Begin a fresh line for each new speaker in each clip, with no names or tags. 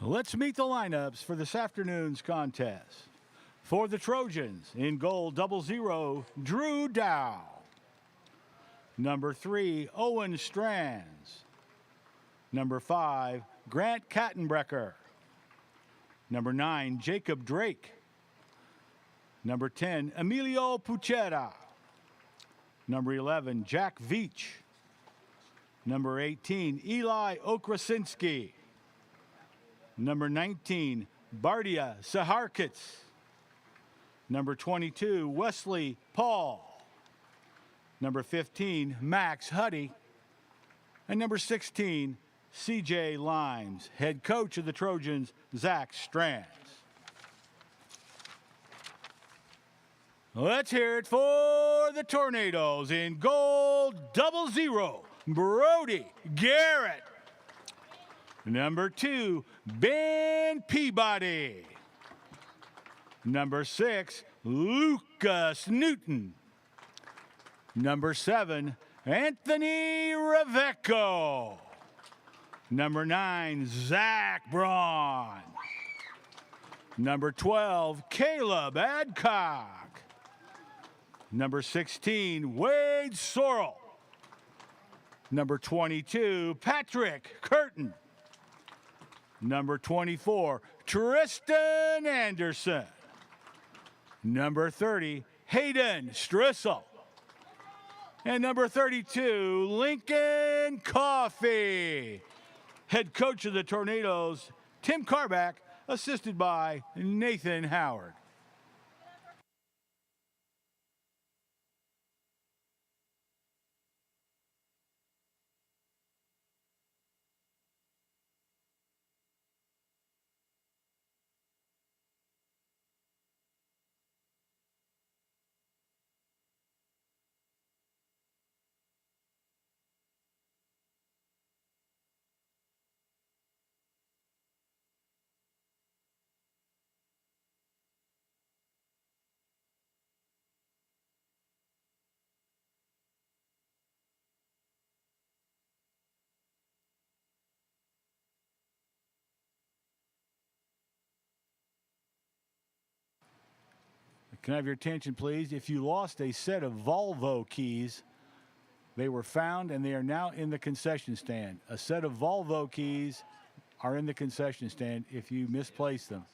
Let's meet the lineups for this afternoon's contest. For the Trojans, in goal 00, Drew Dow. Number 3, Owen Strands. Number 5, Grant Kattenbrecker. Number 9, Jacob Drake. Number 10, Emilio Puchera. Number 11, Jack Veach. Number 18, Eli Okrasinski. Number 19, Bardia Saharkits. Number 22, Wesley Paul. Number 15, Max Huddy. And number 16, CJ Limes. Head coach of the Trojans, Zach Strands. Let's hear it for the Tornadoes. In goal 00, Brody Garrett. Number 2, Ben Peabody. Number 6, Lucas Newton. Number 7, Anthony Reveco. Number 9, Zach Braun. Number 12, Caleb Adcock. Number 16, Wade Sorrell. Number 22, Patrick Curtin. Number 24, Tristan Anderson. Number 30, Hayden Strissel. And number 32, Lincoln Coffey. Head coach of the Tornadoes, Tim Carback, assisted by Nathan Howard. Can I have your attention, please? If you lost a set of Volvo keys, they were found and they are now in the concession stand. A set of Volvo keys are in the concession stand if you misplaced them.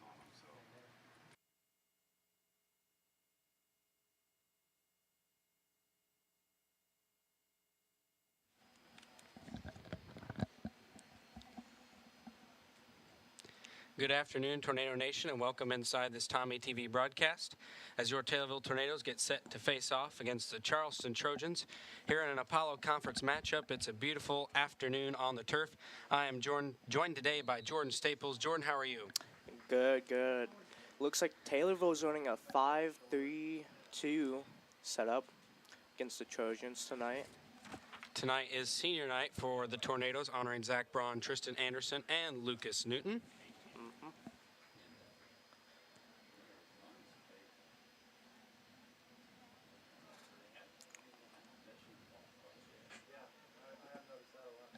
Good afternoon, Tornado Nation, and welcome inside this Tommy TV broadcast as your Taylorville Tornadoes get set to face off against the Charleston Trojans here in an Apollo Conference matchup. It's a beautiful afternoon on the turf. I am joined today by Jordan Staples. Jordan, how are you?
Good. Looks like Taylorville's running a 5-3-2 setup against the Trojans tonight.
Tonight is senior night for the Tornadoes, honoring Zach Braun, Tristan Anderson, and Lucas Newton.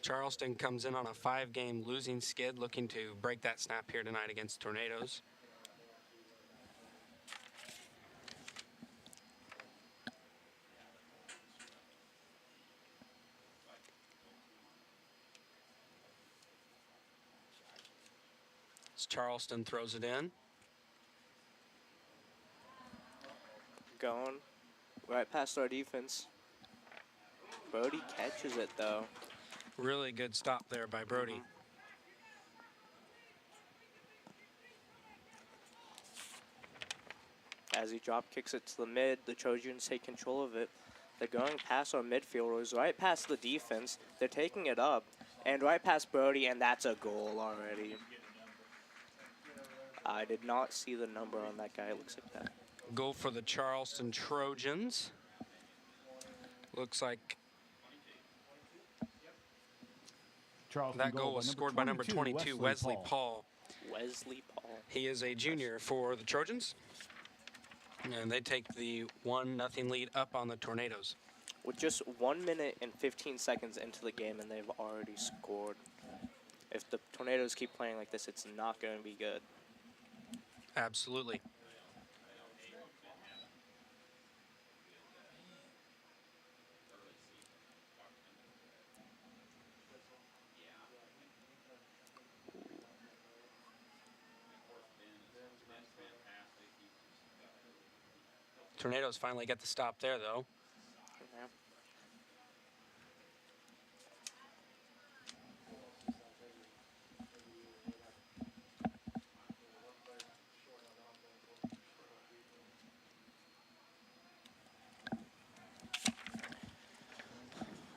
Charleston comes in on a 5-game losing skid, looking to break that snap here tonight against Tornadoes. As Charleston throws it in.
Going right past our defense. Brody catches it though.
Really good stop there by Brody.
As he drop kicks it to the mid, the Trojans take control of it. They're going past our midfielders, right past the defense. They're taking it up, and right past Brody, and that's a goal already. I did not see the number on that guy. It looks like that.
Goal for the Charleston Trojans. Looks like that goal was scored by number 22, Wesley Paul.
Wesley Paul.
He is a junior for the Trojans. And they take the 1-0 lead up on the Tornadoes.
With just 1 minute and 15 seconds into the game, and they've already scored. If the Tornadoes keep playing like this, it's not going to be good.
Absolutely. Tornadoes finally get the stop there, though.
Yeah.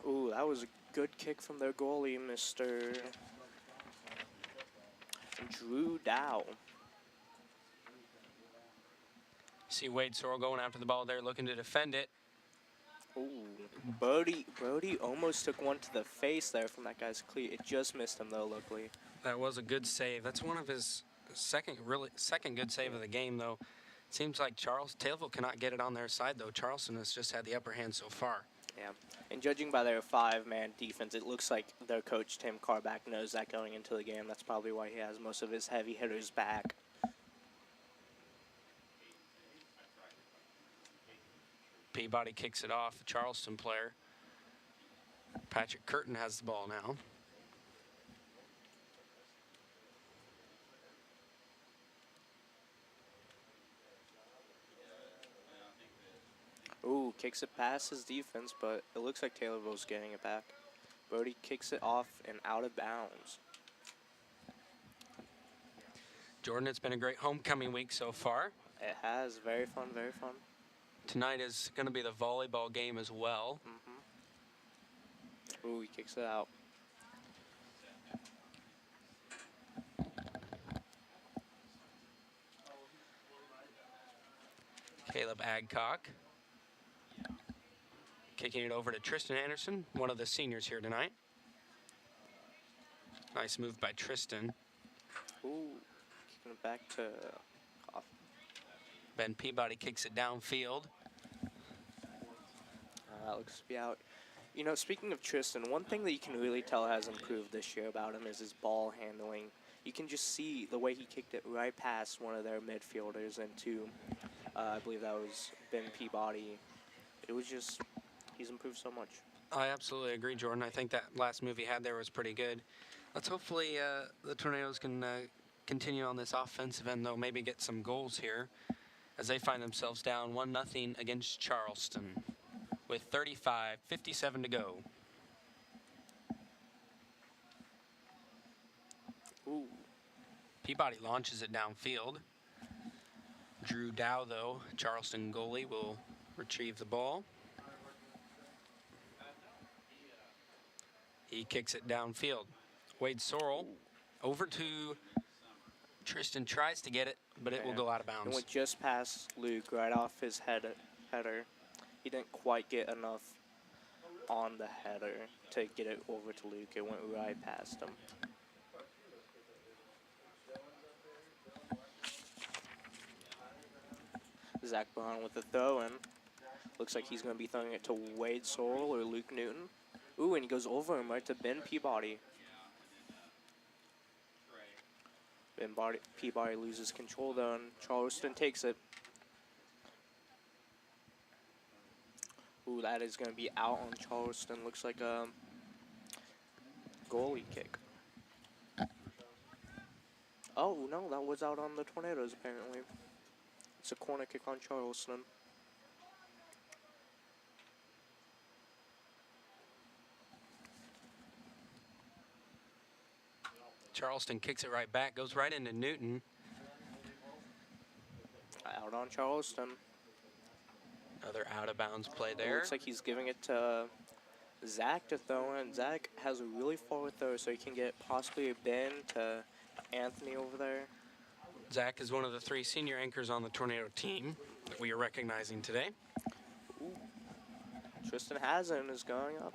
Ooh, that was a good kick from their goalie, Mr. Drew Dow.
See Wade Sorrell going after the ball there, looking to defend it.
Ooh, Brody almost took one to the face there from that guy's cleat. It just missed him though, luckily.
That was a good save. That's one of his second good save of the game, though. Seems like Taylorville cannot get it on their side, though. Charleston has just had the upper hand so far.
Yeah, and judging by their 5-man defense, it looks like their coach, Tim Carback, knows that going into the game. That's probably why he has most of his heavy hitters back.
Peabody kicks it off, the Charleston player. Patrick Curtin has the ball now.
Ooh, kicks it past his defense, but it looks like Taylorville's getting it back. Brody kicks it off and out of bounds.
Jordan, it's been a great homecoming week so far.
It has. Very fun, very fun.
Tonight is going to be the volleyball game as well.
Ooh, he kicks it out.
Caleb Adcock kicking it over to Tristan Anderson, one of the seniors here tonight. Nice move by Tristan.
Ooh, kicking it back to Cough.
Ben Peabody kicks it downfield.
That looks to be out. You know, speaking of Tristan, one thing that you can really tell has improved this year about him is his ball handling. You can just see the way he kicked it right past one of their midfielders into, I believe that was Ben Peabody. It was just, he's improved so much.
I absolutely agree, Jordan. I think that last move he had there was pretty good. Let's hopefully the Tornadoes can continue on this offensive end, though, maybe get some goals here as they find themselves down 1-0 against Charleston with 35:57 to go.
Ooh.
Peabody launches it downfield. Drew Dow, though, Charleston goalie, will retrieve the ball. He kicks it downfield. Wade Sorrell over to Tristan, tries to get it, but it will go out of
And
bounds.
went just past Luke right off his header. He didn't quite get enough on the header to get it over to Luke. It went right past him. Zach Brown with the throw-in. Looks like he's going to be throwing it to Wade Sorrell or Luke Newton. Ooh, and he goes over him right to Ben Peabody. Peabody loses control though, and Charleston takes it. Ooh, that is going to be out on Charleston. Looks like a goalie kick. Oh, no, that was out on the Tornadoes, apparently. It's a corner kick on Charleston.
Charleston kicks it right back, goes right into Newton.
Out on Charleston.
Another out-of-bounds play there.
Looks like he's giving it to Zach to throw in. Zach has a really forward throw, so he can get possibly a Ben to Anthony over there.
Zach is one of the 3 senior anchors on the Tornado team that we are recognizing today.
Ooh. Tristan Hazen is going up.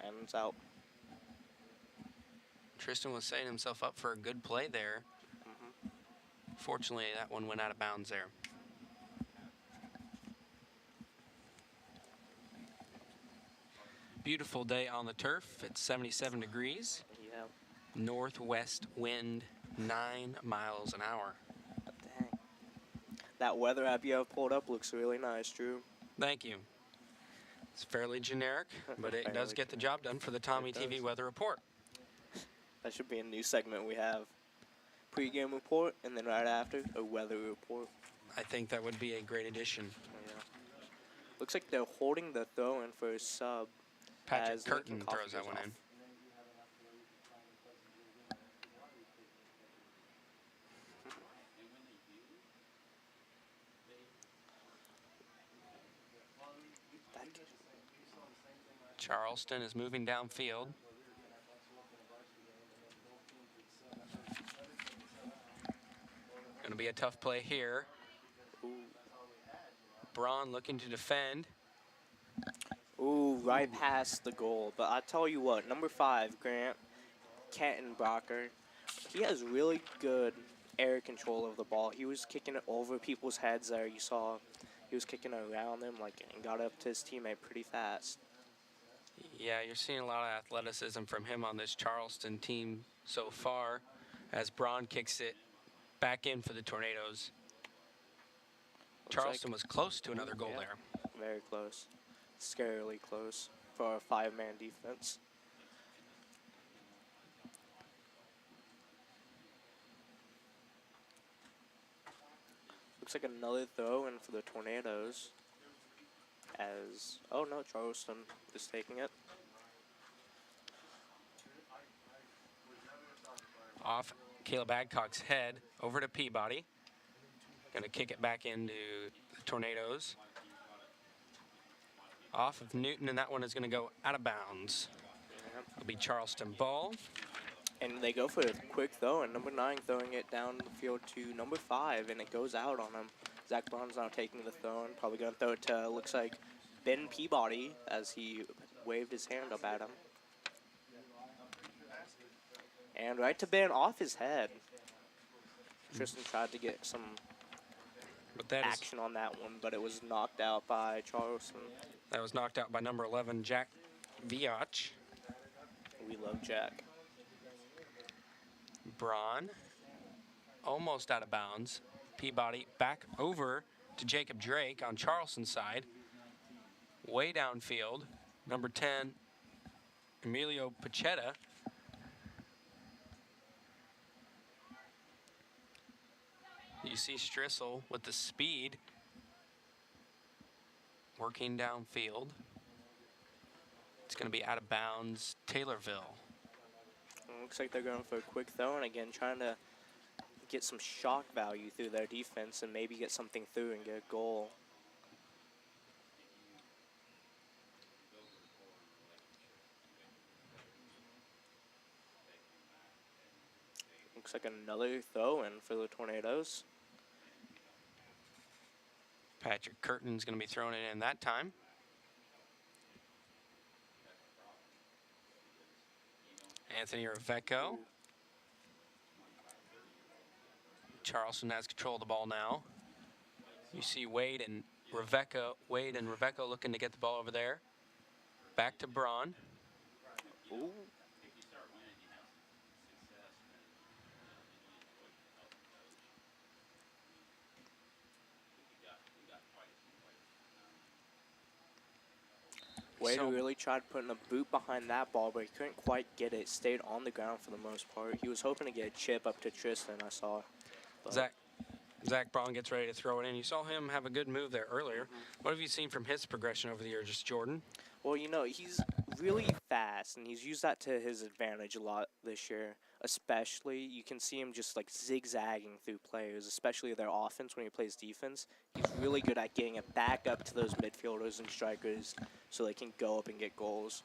And it's out.
Tristan was setting himself up for a good play there. Fortunately, that one went out of bounds there. beautiful day on the turf. It's 77 degrees.
Yeah.
Northwest wind, 9 miles an hour.
Dang. That weather app you have pulled up looks really nice, Drew.
Thank you. It's fairly generic, but it does get the job done for the Tommy
It
TV
does.
Weather Report.
That should be a new segment we have. Pre-game report, and then right after, a weather report.
I think that would be a great addition.
Yeah. Looks like they're holding the throw-in for a sub.
Patrick
as
Curtin
Lincoln Coffey
throws that
goes
one
off.
in. Charleston is moving downfield. Going to be a tough play here. Braun looking to defend.
Ooh, right past the goal. But I tell you what, number 5, Grant Kettenbacher, he has really good air control of the ball. He was kicking it over people's heads there. You saw he was kicking it around them, and got up to his teammate pretty fast.
Yeah, you're seeing a lot of athleticism from him on this Charleston team so far as Braun kicks it back in for the Tornadoes.
Looks
Charleston
like-
was close to another goal
Yeah.
there.
Very close. Scarily close for a 5-man defense. Looks like another throw in for the Tornadoes. Oh no, Charleston is taking it.
Off Caleb Adcock's head, over to Peabody. Going to kick it back into the Tornadoes. Off of Newton, and that one is going to go out of bounds.
Yeah.
It'll be Charleston ball.
And they go for a quick throw, and number 9 throwing it down the field to number 5, and it goes out on him. Zach Braun's now taking the throw, and probably going to throw it to, looks like, Ben Peabody, as he waved his hand up at him. And right to Ben, off his head. Tristan tried to get some
But that
action on that one, but it was knocked out by Charleston.
was knocked out by number 11, Jack Viach.
We love Jack.
Braun, almost out of bounds. Peabody back over to Jacob Drake on Charleston's side. Way downfield, number 10, Emilio Pachetta. You see Strissel with the speed working downfield. It's going to be out of bounds, Taylorville.
Looks like they're going for a quick throw, and again, trying to get some shock value through their defense and maybe get something through and get a goal. Looks like another throw in for the Tornadoes.
Patrick Curtin's going to be throwing it in that time. Anthony Reveco. Charleston has control of the ball now. You see Wade and Reveco looking to get the ball over there. Back to Braun.
Ooh. Wade
So-
really tried putting a boot behind that ball, but he couldn't quite get it. Stayed on the ground for the most part. He was hoping to get a chip up to Tristan, I saw. But
Zach Braun gets ready to throw it in. You saw him have a good move there earlier. What have you seen from his progression over the years, just Jordan?
Well, you know, he's really fast, and he's used that to his advantage a lot this year. Especially, you can see him just like zigzagging through players, especially their offense when he plays defense. He's really good at getting it back up to those midfielders and strikers so they can go up and get goals.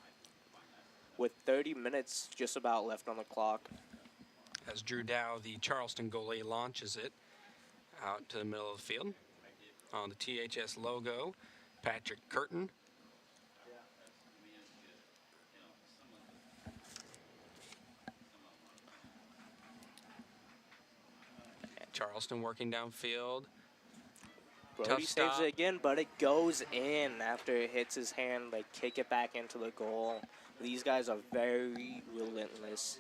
With 30 minutes just about left on the clock.
As Drew Dow, the Charleston goalie, launches it out to the middle of the field. On the THS logo, Patrick Curtin. Charleston working downfield.
Brody saves
stop.
it again, but it goes in after it hits his hand. They kick it back into the goal. These guys are very relentless.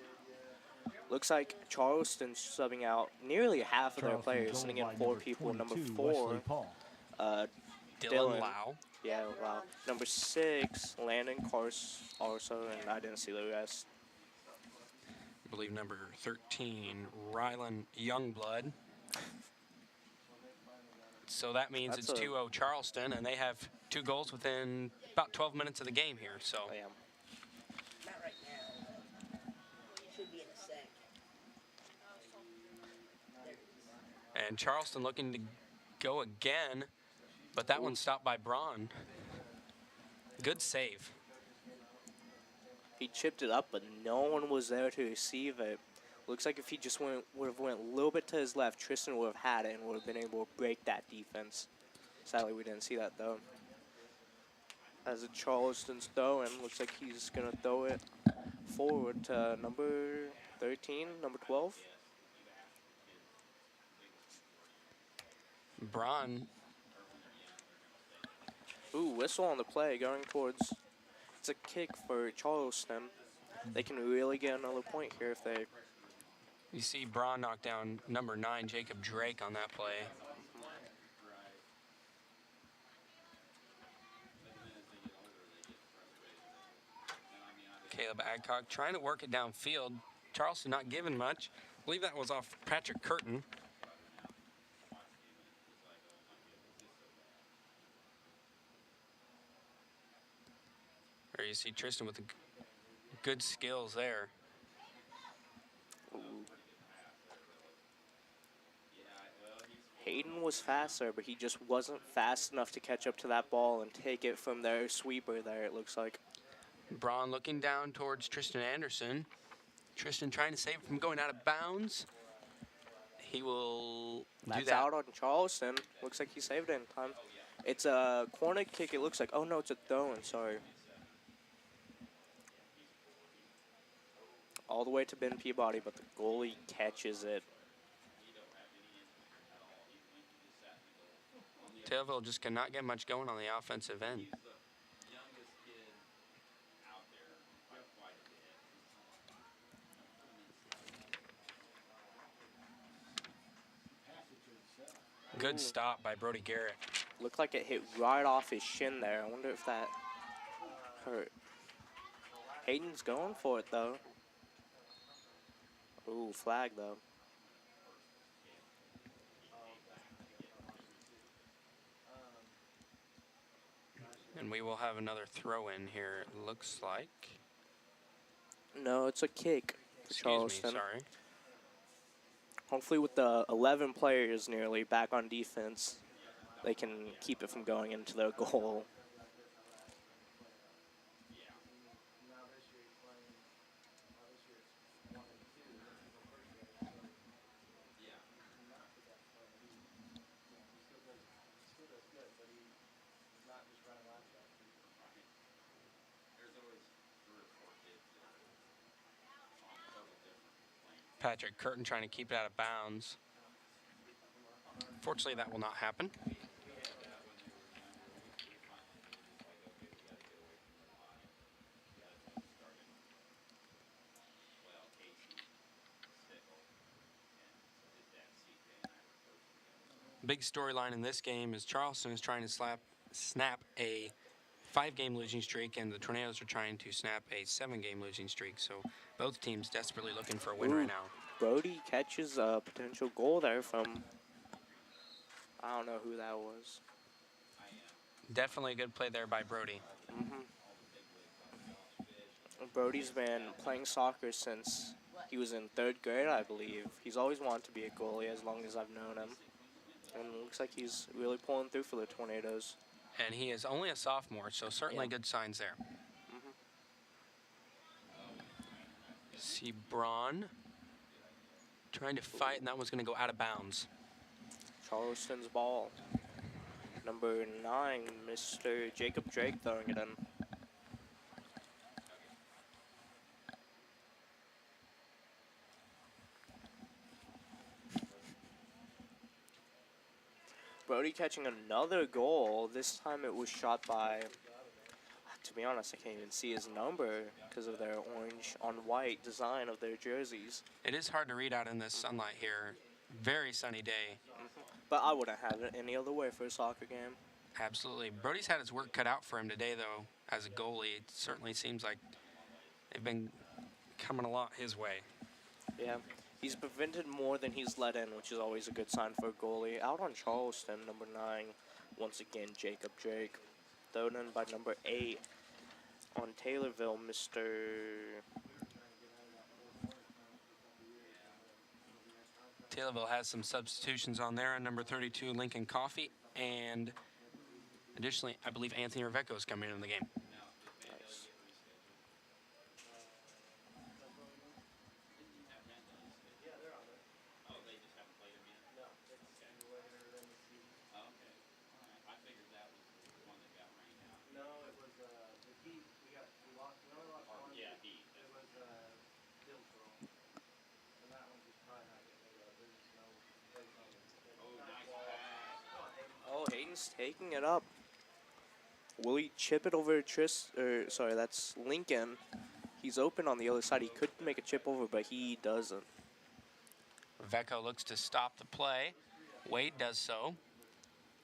Looks like Charleston's subbing out nearly half of their
Charleston
players,
goal
sending in
by
4
number
people. Number
22,
4,
Wesley Paul.
Dylan
Dylan.
Lau.
Yeah, wow. Number 6, Landon also, and I didn't see the rest.
I believe number 13, Rylan Youngblood. So that means
That's
it's
a-
2-0 Charleston, and they have 2 goals within about 12 minutes of the game here. So
Oh, yeah.
Not right now. Should be in a sec.
and Charleston looking to go again, but that one's stopped by Braun. Good save.
He chipped it up, but no one was there to receive it. Looks like if he just would have went a little bit to his left, Tristan would have had it and would have been able to break that defense. Sadly, we didn't see that, though. As a Charleston's throw, and looks like he's going to throw it forward to number 13, number 12.
Braun,
Ooh, whistle on the play going towards... It's a kick for Charleston. They can really get another point here if they...
you see Braun knock down number 9, Jacob Drake, on that play. Caleb Adcock trying to work it downfield. Charleston not giving much. I believe that was off Patrick Curtin. There you see Tristan with the good skills there.
Hayden was faster, but he just wasn't fast enough to catch up to that ball and take it from their sweeper there, it looks like.
Braun looking down towards Tristan Anderson. Tristan trying to save it from going out of bounds. He will do
That's
that.
out on Charleston. Looks like he saved it in time. It's a corner kick, it looks like. Oh, no, it's a throw-in, sorry. All the way to Ben Peabody, but the goalie catches it.
Taylorville just cannot get much going on the offensive end. Good stop by Brody Garrett.
Looked like it hit right off his shin there. I wonder if that hurt. Hayden's going for it, though. Ooh, flag, though.
And we will have another throw in here, it looks like.
No, it's a kick for
Excuse
Charleston.
me, sorry.
Hopefully with the 11 players nearly back on defense, they can keep it from going into their goal.
Patrick Curtin trying to keep it out of bounds. Fortunately, that will not happen. Big storyline in this game is Charleston is trying to snap a 5-game losing streak, and the Tornadoes are trying to snap a 7-game losing streak. So both teams desperately looking for a win right now.
Brody catches a potential goal there from, I don't know who that was.
Definitely a good play there by Brody.
Brody's been playing soccer since he was in 3rd grade, I believe. He's always wanted to be a goalie as long as I've known him. And it looks like he's really pulling through for the Tornadoes.
And he is only a sophomore, so certainly
Yeah.
good signs there. See Braun trying to fight, and that one's going to go out of bounds.
Charleston's ball. Number 9, Mr. Jacob Drake throwing it in. Brody catching another goal. This time it was shot by, to be honest, I can't even see his number because of their orange on white design of their jerseys.
It is hard to read out in this sunlight here. Very sunny day.
But I wouldn't have it any other way for a soccer game.
Absolutely. Brody's had his work cut out for him today, though, as a goalie. It certainly seems like they've been coming a lot his way.
Yeah. He's prevented more than he's let in, which is always a good sign for a goalie. Out on Charleston, number 9, once again, Jacob Drake. Thrown in by number 8 on Taylorville, Mr.
Taylorville has some substitutions on there. On number 32, Lincoln Coffey, and additionally, I believe Anthony Revecco is coming into the game.
Nice. Oh, Hayden's taking it up. Will he chip it over sorry, that's Lincoln. He's open on the other side. He could make a chip over, but he doesn't.
Revecco looks to stop the play. Wade does so.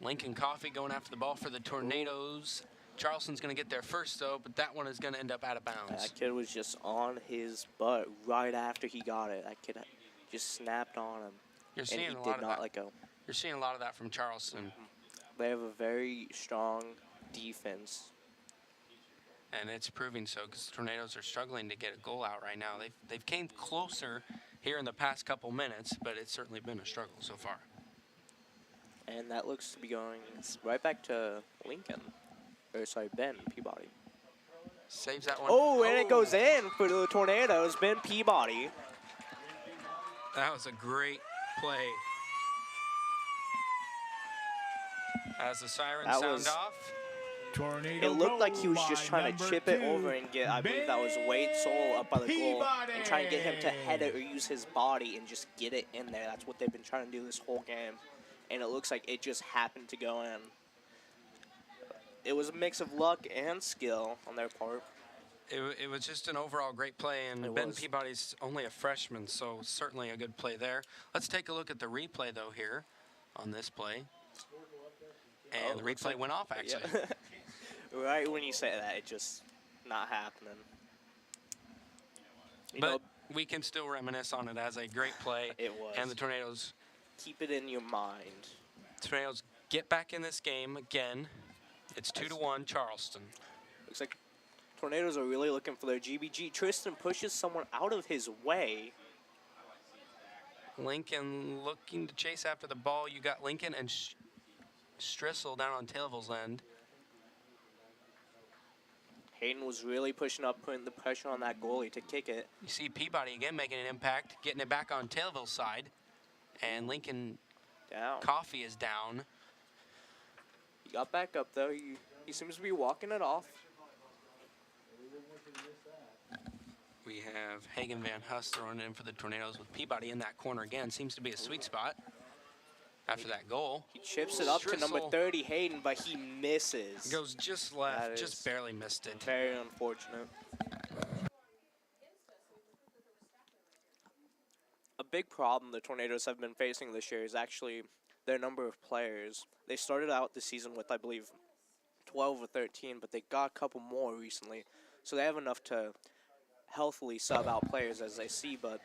Lincoln Coffey going after the ball for the Tornadoes. Charleston's going to get there first, though, but that one is going to end up out of bounds.
That kid was just on his butt right after he got it. That kid just snapped on him,
You're
and
seeing
he
a lot
did
of
not
that.
let go.
You're seeing a lot of that from Charleston.
They have a very strong defense.
And it's proving so because the Tornadoes are struggling to get a goal out right now. They've came closer here in the past couple minutes, but it's certainly been a struggle so far.
And that looks to be going right back to Lincoln. Or, sorry, Ben Peabody.
Saves that one.
Oh, and it goes in for the Tornadoes. Ben Peabody.
That was a great play. As the sirens
That
sound
was-
off,
Tornado
It looked like he
goal
was just
by
trying to
number
chip it
2,
over and get, I believe that was Wade Soul up by the goal, and try and get him to head it or use his body and just get it in there. That's what they've been trying to do this whole game. And it looks like it just happened to go in. It was a mix of luck and skill on their part.
it was just an overall great play, and
It
Ben
was.
Peabody's only a freshman, so certainly a good play there. Let's take a look at the replay, though, here on this play. And
Oh,
the
looks
replay went off, actually.
Yeah. Right when you say that, it just not happening. You know,
But we can still reminisce on it as a great play.
It was.
And the Tornadoes
keep it in your mind.
Tornadoes get back in this game again. It's 2-1 Charleston.
Looks like Tornadoes are really looking for their GBG. Tristan pushes someone out of his way.
Lincoln looking to chase after the ball. You got Lincoln and Strissel down on Taylorville's end.
Hayden was really pushing up, putting the pressure on that goalie to kick it.
You see Peabody again making an impact, getting it back on Taylorville's side. And Lincoln
Down.
Coffey is down.
He got back up though. He seems to be walking it off.
We have Hagen Van Hust throwing in for the Tornadoes with Peabody in that corner again. Seems to be a sweet spot after that goal.
He chips it up to number
Strissel
30, Hayden, but he misses.
goes just
That
left,
is
just barely missed it.
Very unfortunate. A big problem the Tornadoes have been facing this year is actually their number of players. They started out the season with, I believe, 12 or 13, but they got a couple more recently. So they have enough to healthily sub out players as they see, but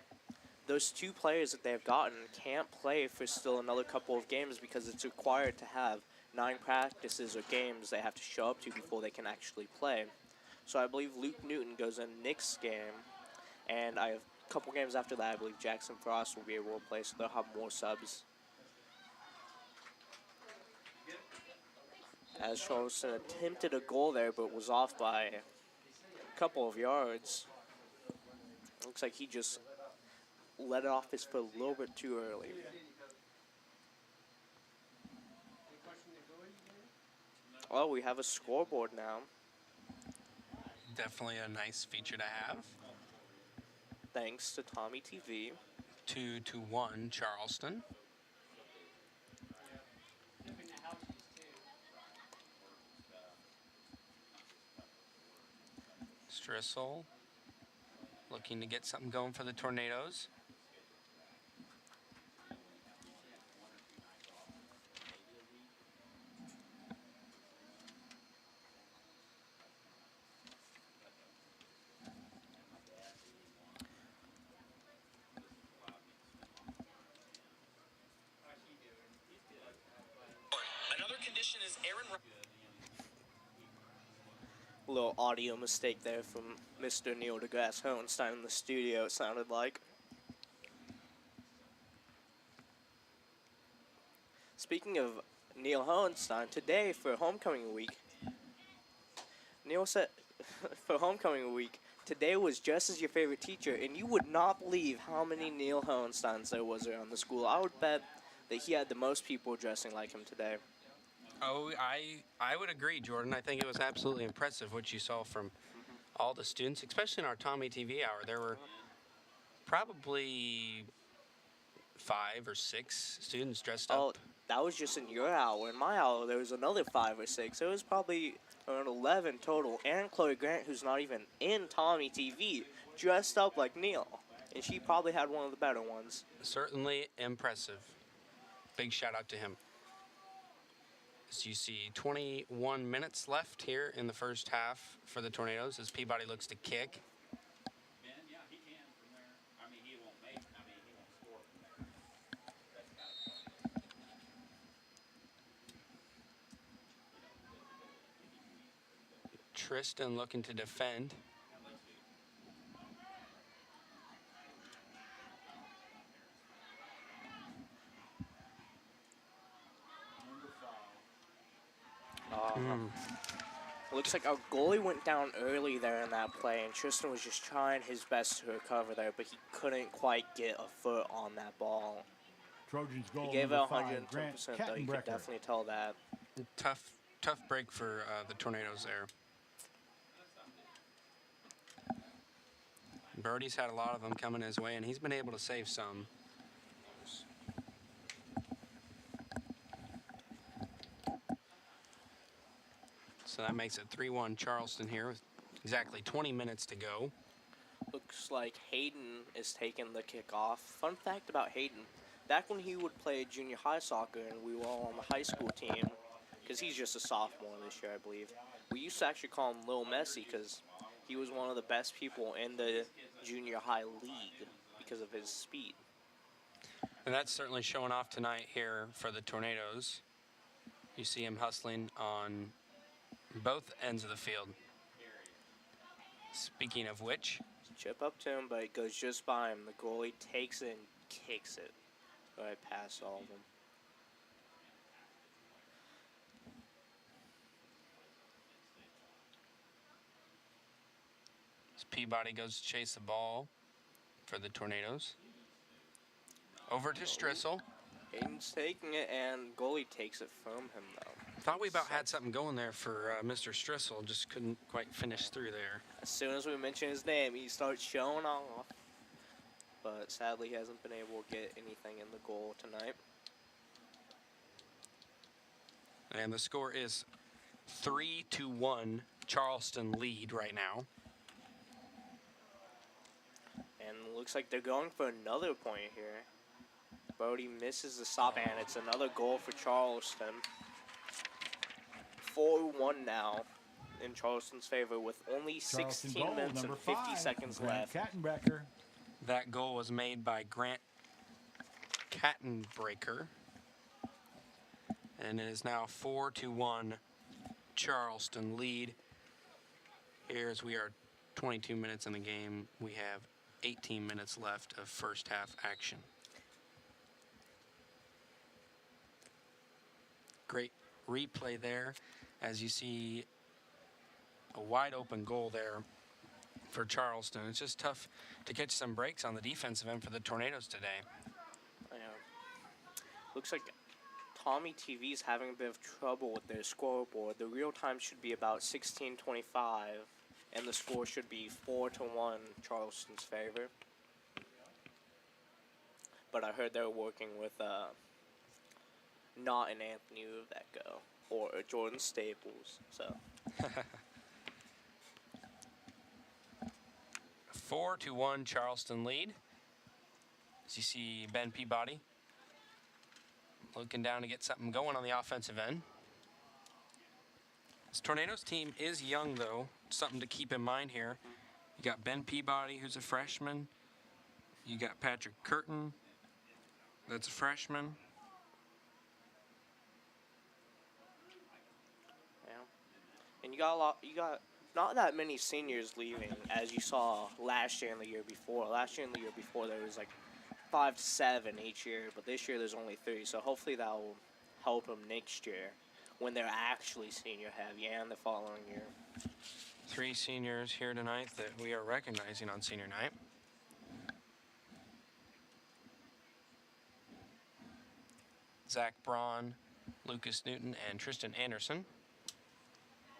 those 2 players that they have gotten can't play for still another couple of games because it's required to have 9 practices or games they have to show up to before they can actually play. So I believe Luke Newton goes in next game, and I have a couple games after that, I believe Jackson Frost will be able to play, so they'll have more subs. As Charleston attempted a goal there, but was off by a couple of yards. Looks like he just let it off his foot a little bit too early. Well, we have a scoreboard now.
Definitely a nice feature to have.
Thanks to Tommy TV.
2-1 Charleston. Strissel looking to get something going for the Tornadoes.
Another condition is Aaron.
A little audio mistake there from Mr. Neil deGrasse Hohenstein in the studio, it sounded like. Speaking of Neil Hohenstein, today for homecoming week, Neil said, for homecoming week, today was just as your favorite teacher, and you would not believe how many Neil Hohensteins there was around the school. I would bet that he had the most people dressing like him today.
Oh, I would agree, Jordan. I think it was absolutely impressive what you saw from all the students, especially in our Tommy TV hour. There were probably 5 or 6 students dressed
Oh,
up.
that was just in your hour. In my hour, there was another 5 or 6. It was probably around 11 total. And Chloe Grant, who's not even in Tommy TV, dressed up like Neil. And she probably had one of the better ones.
Certainly impressive. Big shout out to him. As you see, 21 minutes left here in the first half for the Tornadoes as Peabody looks to kick.
Ben, yeah, he can from there. I mean, he won't make. I mean, he won't score from there. That's got a point.
Tristan looking to defend.
Looks like our goalie went down early there in that play, and Tristan was just trying his best to recover there, but he couldn't quite get a foot on that ball.
Trojans goal.
He gave it
number 5,
110%, though. You could
Kattenbrecker.
definitely tell that.
Tough break for the Tornadoes there. Brody's had a lot of them coming his way, and he's been able to save some. So that makes it 3-1 Charleston here with exactly 20 minutes to go.
Looks like Hayden is taking the kickoff. Fun fact about Hayden, back when he would play junior high soccer and we were all on the high school team, because he's just a sophomore this year, I believe, we used to actually call him Lil Messi because he was one of the best people in the junior high league because of his speed.
And that's certainly showing off tonight here for the Tornadoes. You see him hustling on both ends of the field. Speaking of which,
Chip up to him, but it goes just by him. The goalie takes it and kicks it right past all of them.
as Peabody goes to chase the ball for the Tornadoes. Over to Strissel.
Hayden's taking it, and goalie takes it from him, though.
Thought we about had something going there for Mr. Strissel, just couldn't quite finish through there.
As soon as we mention his name, he starts showing off. But sadly, he hasn't been able to get anything in the goal tonight.
And the score is 3-1 Charleston lead right now.
And looks like they're going for another point here. Brody misses the stop, and it's another goal for Charleston. 4-1 now in Charleston's favor with only
Charleston
16
goal,
minutes and
number
50
5,
seconds
Grant
left.
Kattenbrecker.
That goal was made by Grant Kattenbrecker. And it is now 4-1 Charleston lead. Here's we are 22 minutes in the game. We have 18 minutes left of first half action. Great replay there as you see a wide open goal there for Charleston. It's just tough to catch some breaks on the defensive end for the Tornadoes today.
Yeah. Looks like Tommy TV's having a bit of trouble with their scoreboard. The real time should be about 16:25, and the score should be 4-1 Charleston's favor. But I heard they're working with not an Anthony Uvecko or a Jordan Staples. So
4-1 Charleston lead. As you see Ben Peabody looking down to get something going on the offensive end. This Tornadoes team is young, though. Something to keep in mind here. You got Ben Peabody, who's a freshman. You got Patrick Curtin, that's a freshman.
Yeah. And you got not that many seniors leaving, as you saw last year and the year before. Last year and the year before, there was like 5 to 7 each year, but this year there's only 3. So hopefully that will help them next year when they're actually senior heavy and the following year.
3 seniors here tonight that we are recognizing on senior night. Zach Braun, Lucas Newton, and Tristan Anderson.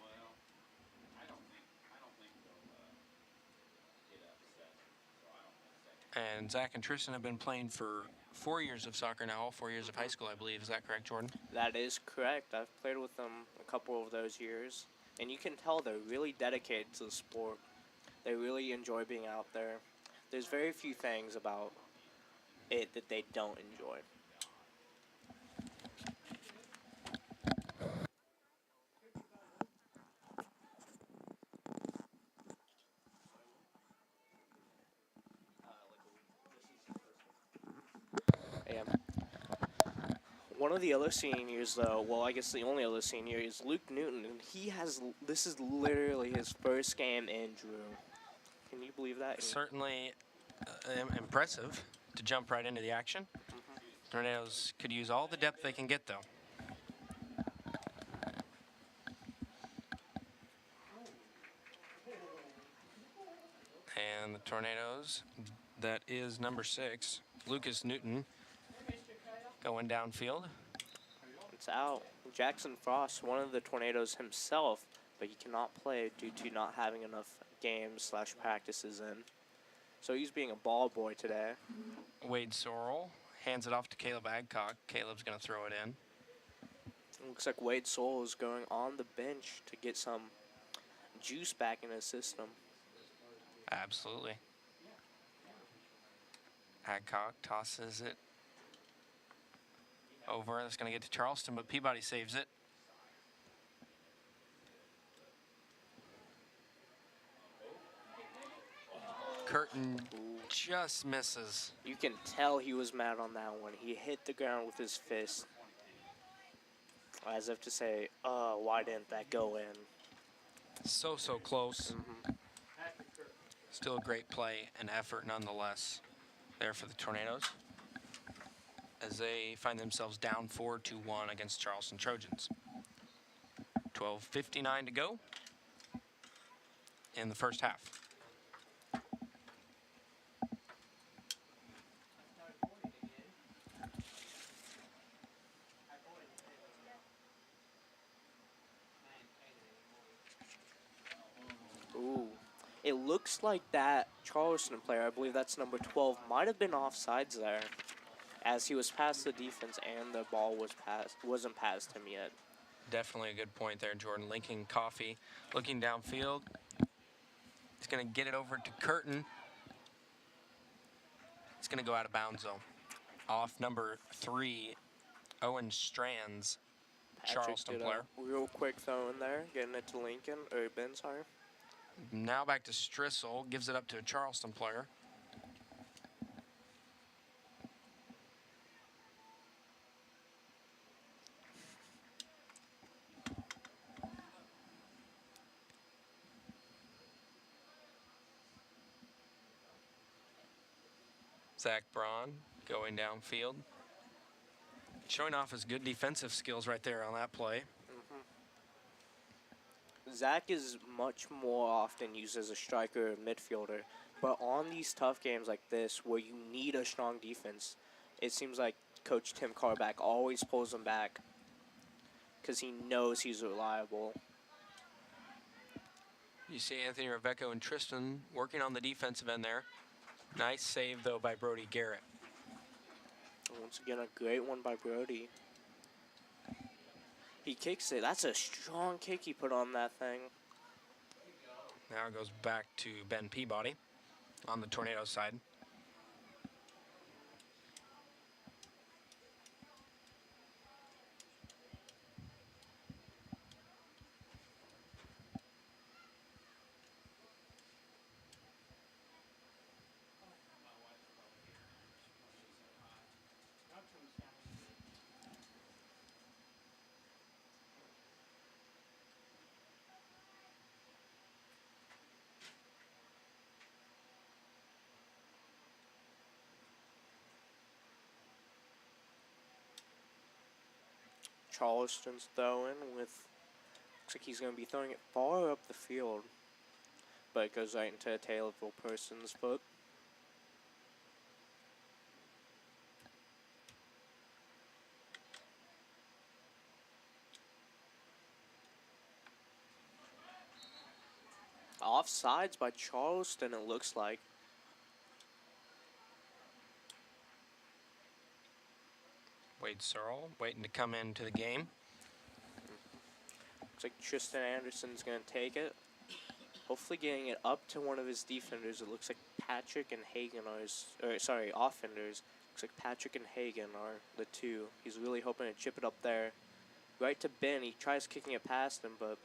Well, I don't think they'll get upset. So I don't think
And Zach and Tristan have been playing for 4 years of soccer now, all 4 years of high school, I believe. Is that correct, Jordan?
That is correct. I've played with them a couple of those years, and you can tell they're really dedicated to the sport. They really enjoy being out there. There's very few things about it that they don't enjoy. Yeah. One of the other seniors, though, well, I guess the only other senior is Luke Newton, and this is literally his first game in Drew. Can you believe that?
Certainly impressive to jump right into the action. Tornadoes could use all the depth they can get, though. And the Tornadoes, that is number 6, Lucas Newton, going downfield.
It's out. Jackson Frost, one of the Tornadoes himself, but he cannot play due to not having enough games/practices in. So he's being a ball boy today.
Wade Sorrell hands it off to Caleb Adcock. Caleb's going to throw it in.
Looks like Wade Soul is going on the bench to get some juice back in his system.
Absolutely. Adcock tosses it over. That's going to get to Charleston, but Peabody saves it. Curtin just misses.
You can tell he was mad on that one. He hit the ground with his fist, as if to say, why didn't that go in?
So close. Still a great play and effort nonetheless there for the Tornadoes as they find themselves down 4-1 against Charleston Trojans. 12:59 to go in the first half.
Ooh. It looks like that Charleston player, I believe that's number 12, might have been offsides there, as he was past the defense and the ball wasn't past him yet.
Definitely a good point there, Jordan. Lincoln Coffey looking downfield. He's going to get it over to Curtin. It's going to go out of bounds, though. Off number 3, Owen Strands,
Patrick
Charleston
did
player.
a real quick throw in there, getting it to Lincoln, or Ben, sorry.
Now back to Strissel, gives it up to a Charleston player. Zach Braun going downfield. Showing off his good defensive skills right there on that play.
Zach is much more often used as a striker or midfielder, but on these tough games like this where you need a strong defense, it seems like Coach Tim Carback always pulls him back because he knows he's reliable.
You see Anthony Rebecco and Tristan working on the defensive end there. Nice save, though, by Brody Garrett.
Once again, a great one by Brody. He kicks it. That's a strong kick he put on that thing.
Now it goes back to Ben Peabody. on the Tornado side.
Charleston's throwing with, looks like he's going to be throwing it far up the field, but it goes right into a Taylorville person's foot. Offsides by Charleston, it looks like.
Wade Searle waiting to come into the game.
Looks like Tristan Anderson's going to take it. Hopefully getting it up to one of his defenders. It looks like Patrick and Hagen are, offenders. Looks like Patrick and Hagen are the two. He's really hoping to chip it up there. Right to Ben. He tries kicking it past him, but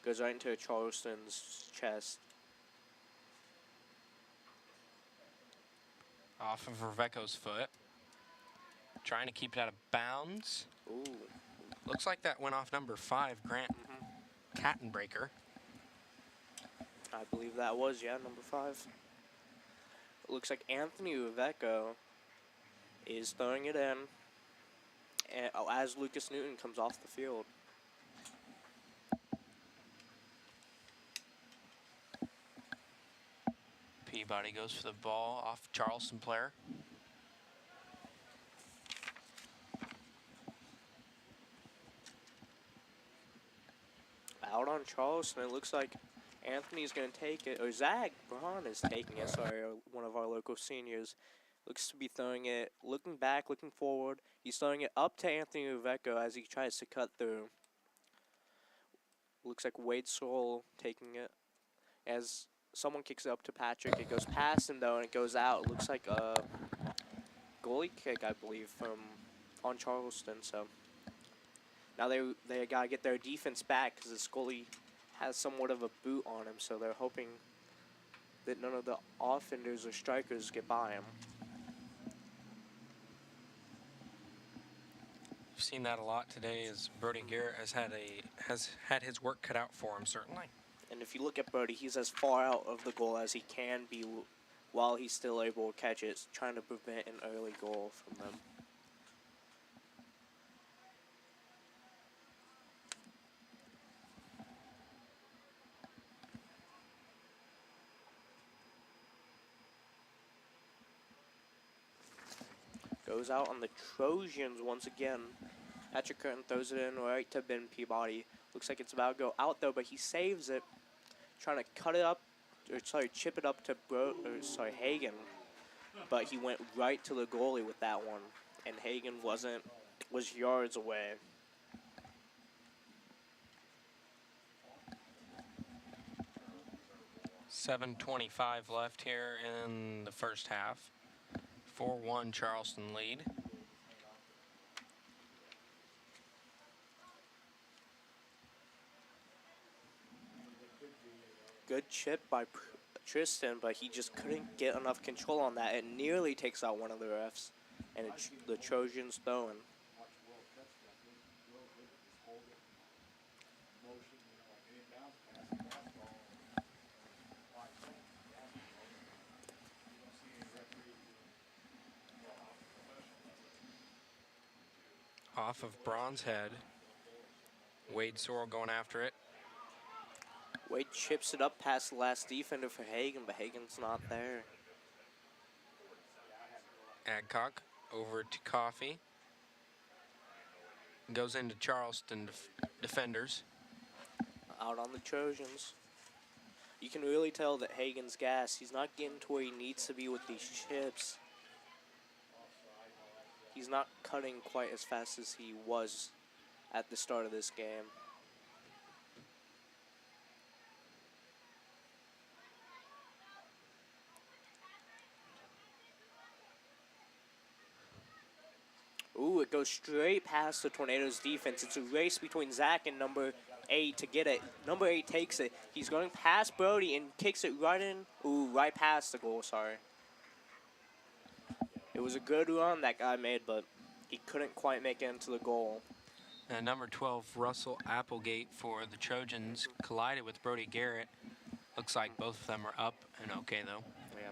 goes right into Charleston's chest.
Off of Reveco's foot. Trying to keep it out of bounds.
Ooh.
Looks like that went off number 5, Grant Kattenbreaker.
I believe that was, number 5. It looks like Anthony Reveco is throwing it in as Lucas Newton comes off the field.
Peabody goes for the ball off Charleston player.
Out on Charleston, it looks like Anthony's going to take it, or Zach Braun is taking it, one of our local seniors. Looks to be throwing it, looking back, looking forward. He's throwing it up to Anthony Reveco as he tries to cut through. Looks like Wade Searle taking it. As someone kicks it up to Patrick, it goes past him though, and it goes out. It looks like a goalie kick, I believe, from on Charleston, so... Now they got to get their defense back because this goalie has somewhat of a boot on him, so they're hoping that none of the offenders or strikers get by him.
We've seen that a lot today as Brody Garrett has had his work cut out for him, certainly.
And if you look at Brody, he's as far out of the goal as he can be while he's still able to catch it, trying to prevent an early goal from them. Goes out on the Trojans once again. Patrick Curtin throws it in right to Ben Peabody. Looks like it's about to go out though, but he saves it. Trying to cut it up, chip it up to Hagen. But he went right to the goalie with that one. And Hagen was yards away.
$7:25 left here in the first half. 4-1 Charleston lead.
Good chip by Tristan, but he just couldn't get enough control on that. It nearly takes out one of the refs, and the Trojans throwing.
Off of Braun's head. Wade Searle going after it.
Wade chips it up past the last defender for Hagen, but Hagen's not there.
Adcock over to Coffey. Goes into Charleston defenders.
Out on the Trojans. You can really tell that Hagen's gassed. He's not getting to where he needs to be with these chips. He's not cutting quite as fast as he was at the start of this game. it goes straight past the Tornadoes defense. It's a race between Zach and number 8 to get it. Number 8 takes it. He's going past Brody and kicks it right in. Ooh, right past the goal, sorry. It was a good run that guy made, but he couldn't quite make it into the goal.
And number 12, Russell Applegate for the Trojans, collided with Brody Garrett. Looks like both of them are up and okay, though.
Yeah.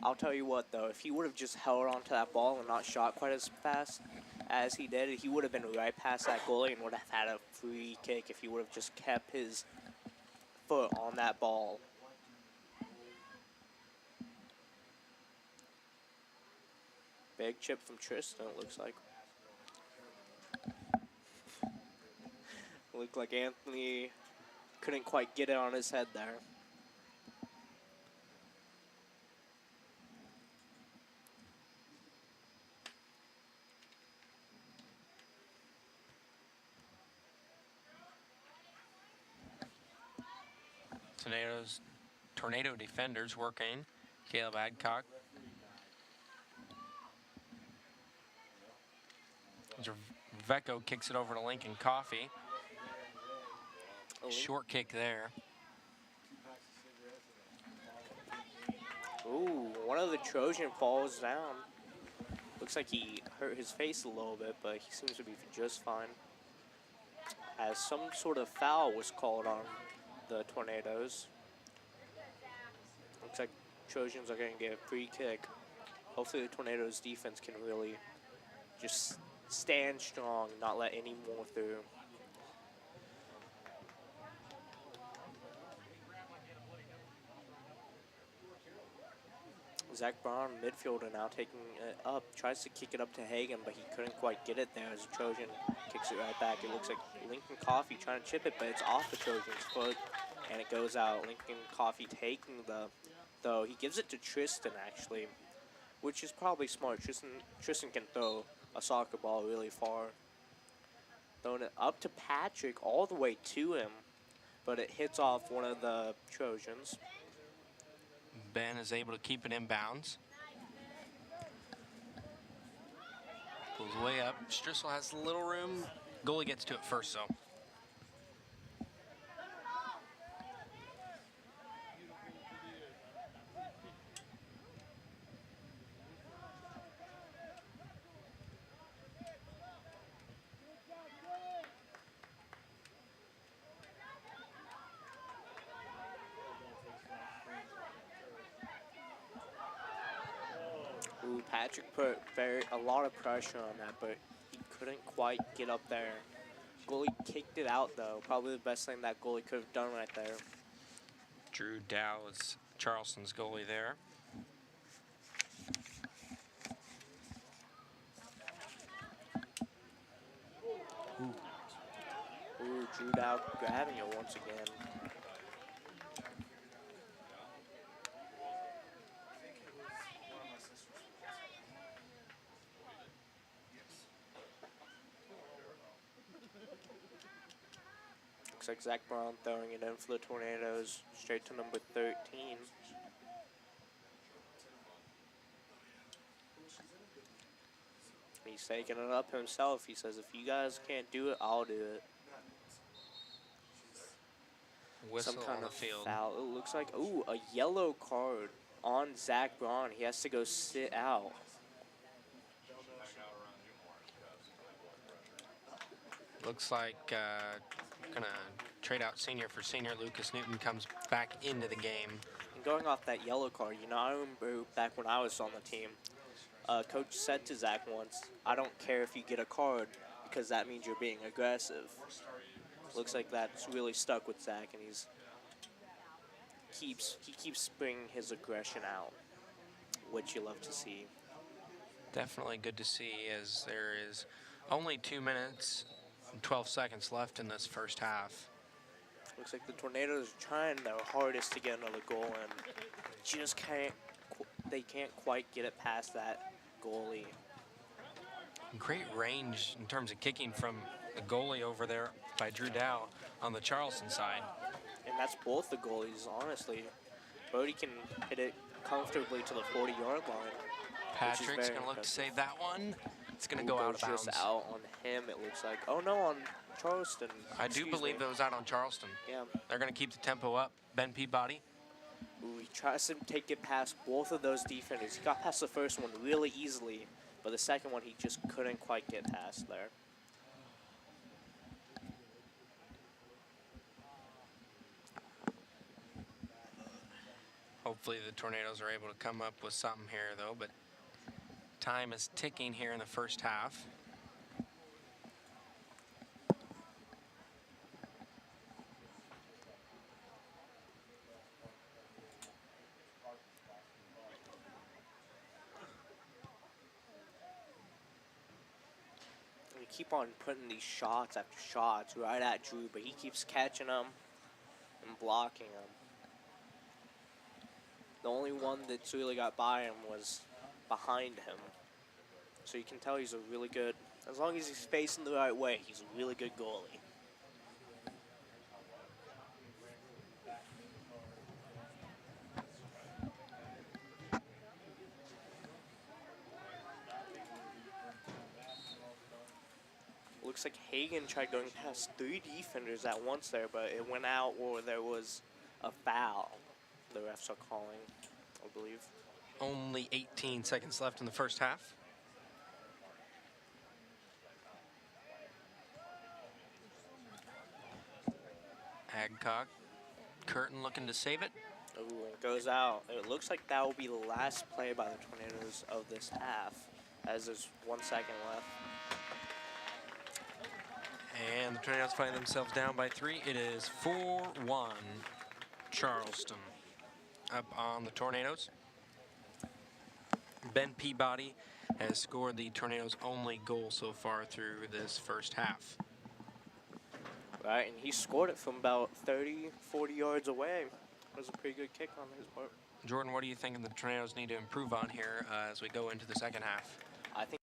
I'll tell you what, though, if he would have just held onto that ball and not shot quite as fast as he did, he would have been right past that goalie and would have had a free kick if he would have just kept his foot on that ball. Big chip from Tristan, it looks like. Looked like Anthony couldn't quite get it on his head there.
Tornado defenders working. Caleb Adcock. Vecco kicks it over to Lincoln Coffey. Short kick there.
Ooh, one of the Trojan falls down. Looks like he hurt his face a little bit, but he seems to be just fine. As some sort of foul was called on the Tornadoes. Looks like Trojans are going to get a free kick. Hopefully the Tornadoes defense can really just stand strong, not let any more through. Zach Brown, midfielder, now taking it up, tries to kick it up to Hagan, but he couldn't quite get it there as Trojan kicks it right back. It looks like Lincoln Coffey trying to chip it, but it's off the Trojan's foot, and it goes out. Lincoln Coffey taking though. He gives it to Tristan, actually, which is probably smart. Tristan can throw a soccer ball really far. Throwing it up to Patrick, all the way to him, but it hits off one of the Trojans.
Ben is able to keep it in bounds. Pulls way up. Strissel has a little room. Goalie gets to it first, though.
Patrick put a lot of pressure on that, but he couldn't quite get up there. Goalie kicked it out, though. Probably the best thing that goalie could have done right there.
Drew Dow is Charleston's goalie there.
Ooh, Drew Dow grabbing it once again. Looks like Zach Brown throwing it in for the Tornadoes, straight to number 13. He's taking it up himself. He says, if you guys can't do it, I'll do it.
Whistle
Some kind
on the
of
field.
foul. It looks like, ooh, a yellow card on Zach Braun. He has to go sit out.
Looks like gonna trade out senior for senior. Lucas Newton comes back into the game.
And going off that yellow card, you know, I remember back when I was on the team, coach said to Zach once, I don't care if you get a card because that means you're being aggressive. Looks like that's really stuck with Zach, and he keeps bringing his aggression out, which you love to see.
Definitely good to see, as there is only 2 minutes and 12 seconds left in this first half.
Looks like the Tornadoes are trying their hardest to get another goal, and just they can't quite get it past that goalie.
Great range in terms of kicking from the goalie over there by Drew Dow on the Charleston side.
And that's both the goalies, honestly. Brody can hit it comfortably to the 40-yard line.
Patrick's going to look to save that one. it's going
Ooh,
to go out
goes
of bounds.
just out on him, it looks like. Oh, no, on Charleston.
I do believe
me.
it was out on Charleston.
Yeah.
They're going to keep the tempo up. Ben Peabody.
Ooh, he tries to take it past both of those defenders. He got past the first one really easily, but the second one he just couldn't quite get past there.
Hopefully the Tornadoes are able to come up with something here, though, but time is ticking here in the first half.
We keep on putting these shots after shots right at Drew, but he keeps catching them and blocking them. The only one that's really got by him was behind him. So you can tell he's a really good, as long as he's facing the right way, he's a really good goalie. Looks like Hagen tried going past 3 defenders at once there, but it went out or there was a foul the refs are calling, I believe.
Only 18 seconds left in the first half. Adcock, Curtin looking to save it.
Ooh, it goes out. It looks like that will be the last play by the Tornadoes of this half, as there's 1 second left.
And the Tornadoes find themselves down by 3. It is 4-1 Charleston up on the Tornadoes. Ben Peabody has scored the Tornadoes' only goal so far through this first half.
Right, and he scored it from about 30, 40 yards away. It was a pretty good kick on his part.
Jordan, what do you think the Tornadoes need to improve on here as we go into the second half?
I think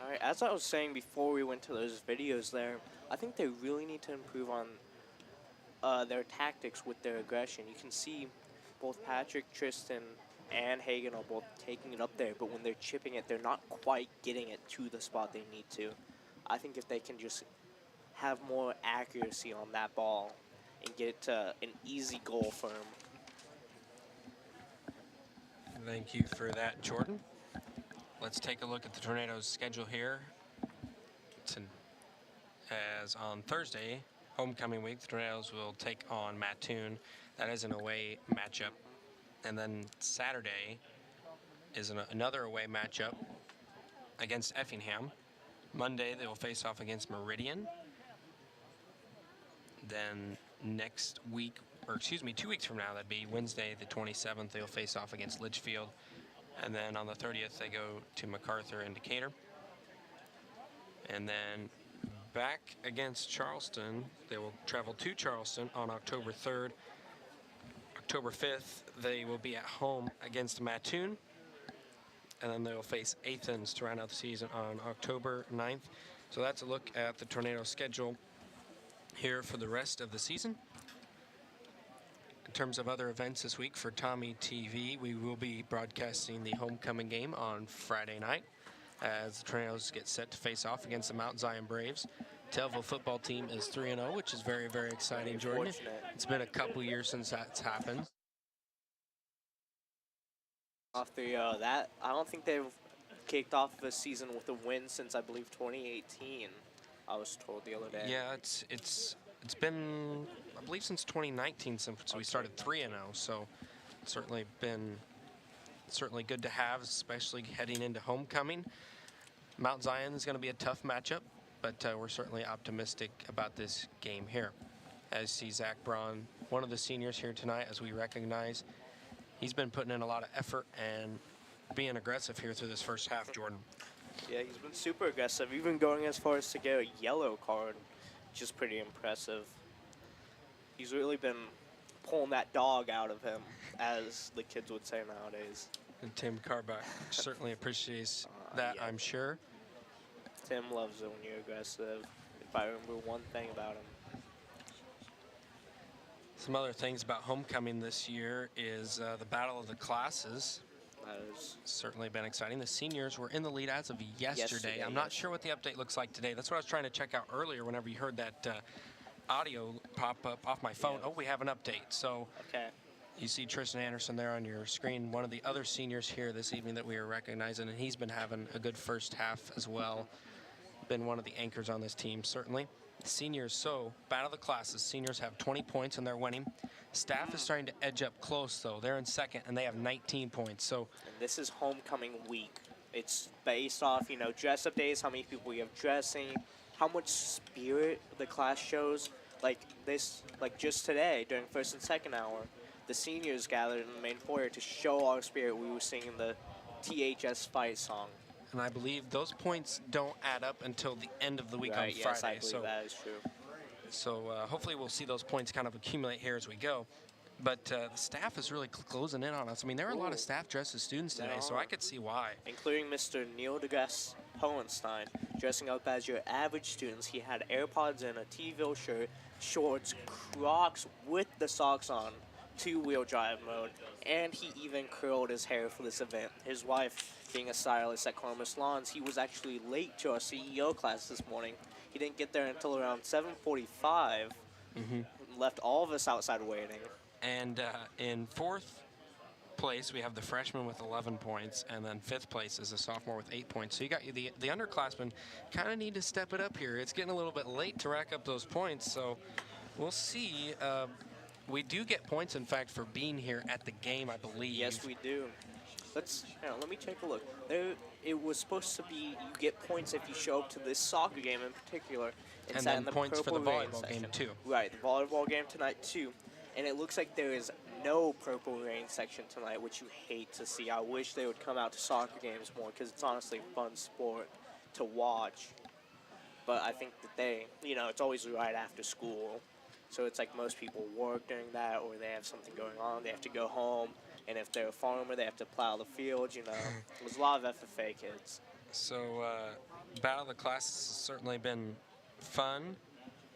All right, as I was saying before we went to those videos there, I think they really need to improve on their tactics with their aggression. You can see both Patrick, Tristan, and Hagen are both taking it up there, but when they're chipping it, they're not quite getting it to the spot they need to. I think if they can just have more accuracy on that ball and get it to an easy goal for them.
Thank you for that, Jordan. Let's take a look at the Tornadoes' schedule here. As on Thursday, homecoming week, the Tornadoes will take on Mattoon. That is an away matchup. And then Saturday is another away matchup against Effingham. Monday, they will face off against Meridian. Then next week, or excuse me, 2 weeks from now, that'd be Wednesday the 27th, they'll face off against Litchfield. And then on the 30th, they go to MacArthur and Decatur. And then back against Charleston, they will travel to Charleston on October 3rd. October 5th, they will be at home against Mattoon. And then they'll face Athens to round out the season on October 9th. So that's a look at the Tornado schedule here for the rest of the season. In terms of other events this week for Tommy TV, we will be broadcasting the homecoming game on Friday night as the Tornadoes get set to face off against the Mount Zion Braves. Taylorville football team is 3-0, which is very, very exciting, Jordan.
Fortunate.
It's been a couple years since that's happened.
After that, I don't think they've kicked off the season with a win since, I believe, 2018, I was told the other day.
Yeah, it's been, I believe, since 2019 since we started 3-0, so it's certainly been certainly good to have, especially heading into homecoming. Mount Zion is going to be a tough matchup, but we're certainly optimistic about this game here. As see Zach Braun, one of the seniors here tonight, as we recognize, he's been putting in a lot of effort and being aggressive here through this first half, Jordan.
Yeah, he's been super aggressive, even going as far as to get a yellow card, which is pretty impressive. He's really been pulling that dog out of him, as the kids would say nowadays.
And Tim Carbach certainly appreciates that,
yeah.
I'm sure.
Tim loves it when you're aggressive, if I remember one thing about him.
Some other things about homecoming this year is the battle of the classes.
That is
Certainly been exciting. The seniors were in the lead as of yesterday. I'm not
yes.
sure what the update looks like today. That's what I was trying to check out earlier whenever you heard that audio pop up off my phone.
Yeah.
Oh, we have an update. So
Okay.
you see Tristan Anderson there on your screen, one of the other seniors here this evening that we are recognizing, and he's been having a good first half as well. Been one of the anchors on this team, certainly. Seniors, so battle of the classes. Seniors have 20 points and they're winning. Staff is starting to edge up close, though. They're in second and they have 19 points. So
And this is homecoming week. It's based off, dress up days, how many people you have dressing, how much spirit the class shows. Like just today, during first and second hour, the seniors gathered in the main foyer to show our spirit. We were singing the THS fight song.
and I believe those points don't add up until the end of the week
Right,
on
yes, I
Friday.
believe that is true.
So hopefully we'll see those points kind of accumulate here as we go. But the staff is really closing in on us. I mean, there are a lot of
Ooh.
staff dressed as students today, so
There
I
are.
could see why.
Including Mr. Neil deGrasse Hohenstein, dressing up as your average students. He had AirPods and a T-Ville shirt, shorts, Crocs with the socks on, two-wheel drive mode, and he even curled his hair for this event. His wife, being a stylist at Columbus Lawns, he was actually late to our CEO class this morning. He didn't get there until around 7:45. Left all of us outside waiting.
And in fourth place, we have the freshman with 11 points, and then fifth place is a sophomore with 8 points. So you got the underclassmen kind of need to step it up here. It's getting a little bit late to rack up those points, so we'll see. We do get points, in fact, for being here at the game, I believe.
Yes, we do. Let me take a look. It was supposed to be you get points if you show up to this soccer game in particular.
And
sat
then
in the
points for the
Purple Rain
volleyball game,
section.
too.
Right, the volleyball game tonight too. And it looks like there is no Purple Rain section tonight, which you hate to see. I wish they would come out to soccer games more because it's honestly a fun sport to watch. But I think that it's always right after school. So it's like most people work during that, or they have something going on. They have to go home. And if they're a farmer, they have to plow the field, There's a lot of FFA kids.
So Battle of the Classes has certainly been fun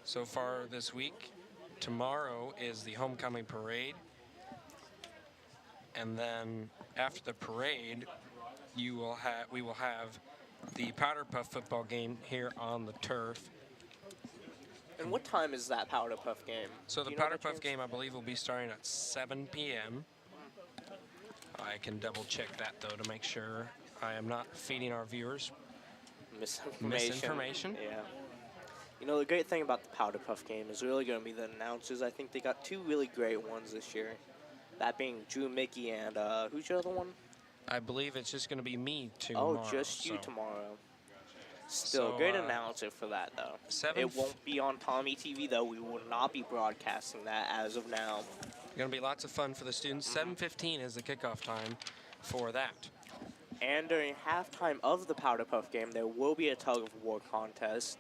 so far this week. Tomorrow is the homecoming parade. And then after the parade, we will have the Powder Puff football game here on the turf.
And what time is that Powder Puff game?
So the
Do you know
Powder
by
Puff
chance?
game, I believe, will be starting at 7 p.m. I can double check that, though, to make sure I am not feeding our viewers misinformation.
Yeah. The great thing about the Powder Puff game is really going to be the announcers. I think they got two really great ones this year. That being Drew Mickey and who's your other one?
I believe it's just going to be me tomorrow.
Oh, just you
so.
tomorrow. Still,
So,
great announcer for that, though. It won't be on Tommy TV, though. We will not be broadcasting that as of now.
Going to be lots of fun for the students. 7:15 is the kickoff time for that.
And during halftime of the Powder Puff game, there will be a tug-of-war contest.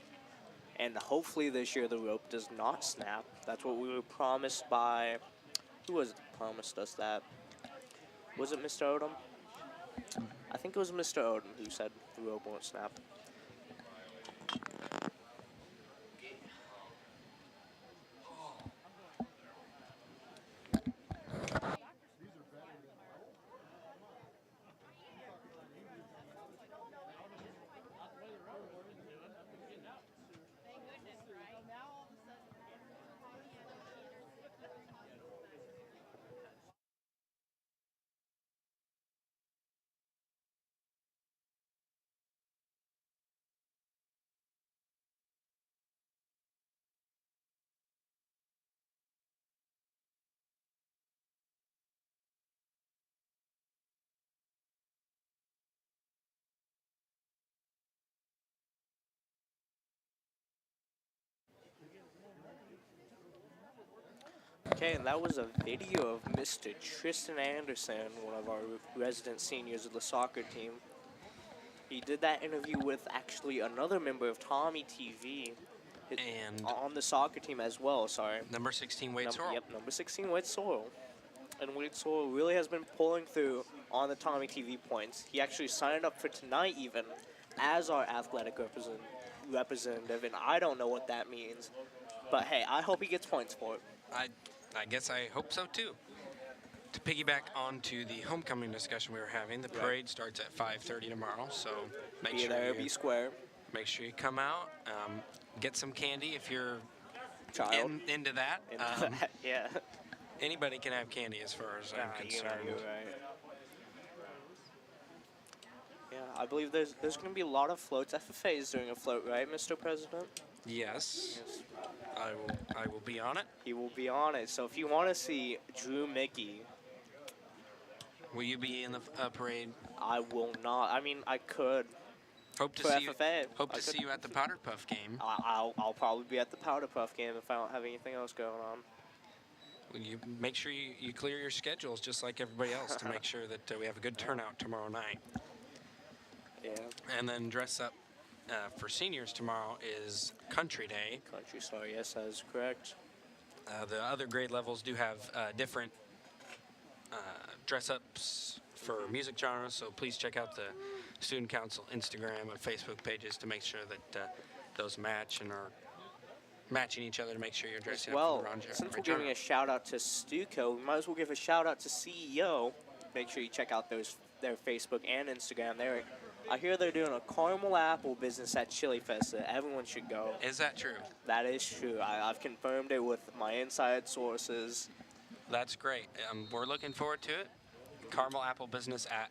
And hopefully this year the rope does not snap. That's what we were promised by... Who was it that promised us that? Was it Mr. Odom? I think it was Mr. Odom who said the rope won't snap. Okay, and that was a video of Mr. Tristan Anderson, one of our resident seniors of the soccer team. He did that interview with actually another member of Tommy TV
And
on the soccer team as well, sorry.
number 16, Wade Sorrell.
Yep, number 16, Wade Sorrell. And Wade Sorrell really has been pulling through on the Tommy TV points. He actually signed up for tonight even as our athletic representative, and I don't know what that means. But hey, I hope he gets points for it.
I guess I hope so too. To piggyback onto the homecoming discussion we were having, the parade starts at 5:30 tomorrow, so make
Be
sure
there,
you
be square.
make sure you come out. Get some candy if you're
Child.
into that.
Yeah.
Anybody can have candy as far as I'm concerned.
You're right. Yeah, I believe there's going to be a lot of floats. FFA is doing a float, right, Mr. President?
Yes, I will be on it.
He will be on it. So if you want to see Drew Mickey,
Will you be in the parade?
I will not. I mean, I could.
Hope to
For
see you.
FFA,
Hope
I
to see
could-
you at the Powder Puff game.
I'll probably be at the Powder Puff game if I don't have anything else going on.
Will you make sure you clear your schedules just like everybody else to make sure that we have a good turnout tomorrow night.
Yeah,
And then dress up for seniors tomorrow is Country Day.
Country Star, yes, that is correct.
The other grade levels do have different dress ups for music genres, so please check out the Student Council Instagram and Facebook pages to make sure that those match and are matching each other to make sure you're dressing up
Well,
for the round.
since we're giving a shout out to Stuco, we might as well give a shout out to CEO. Make sure you check out their Facebook and Instagram. I hear they're doing a caramel apple business at Chili Fest that everyone should go.
Is that true?
That is true. I've confirmed it with my inside sources.
That's great. We're looking forward to it. Caramel Apple Business at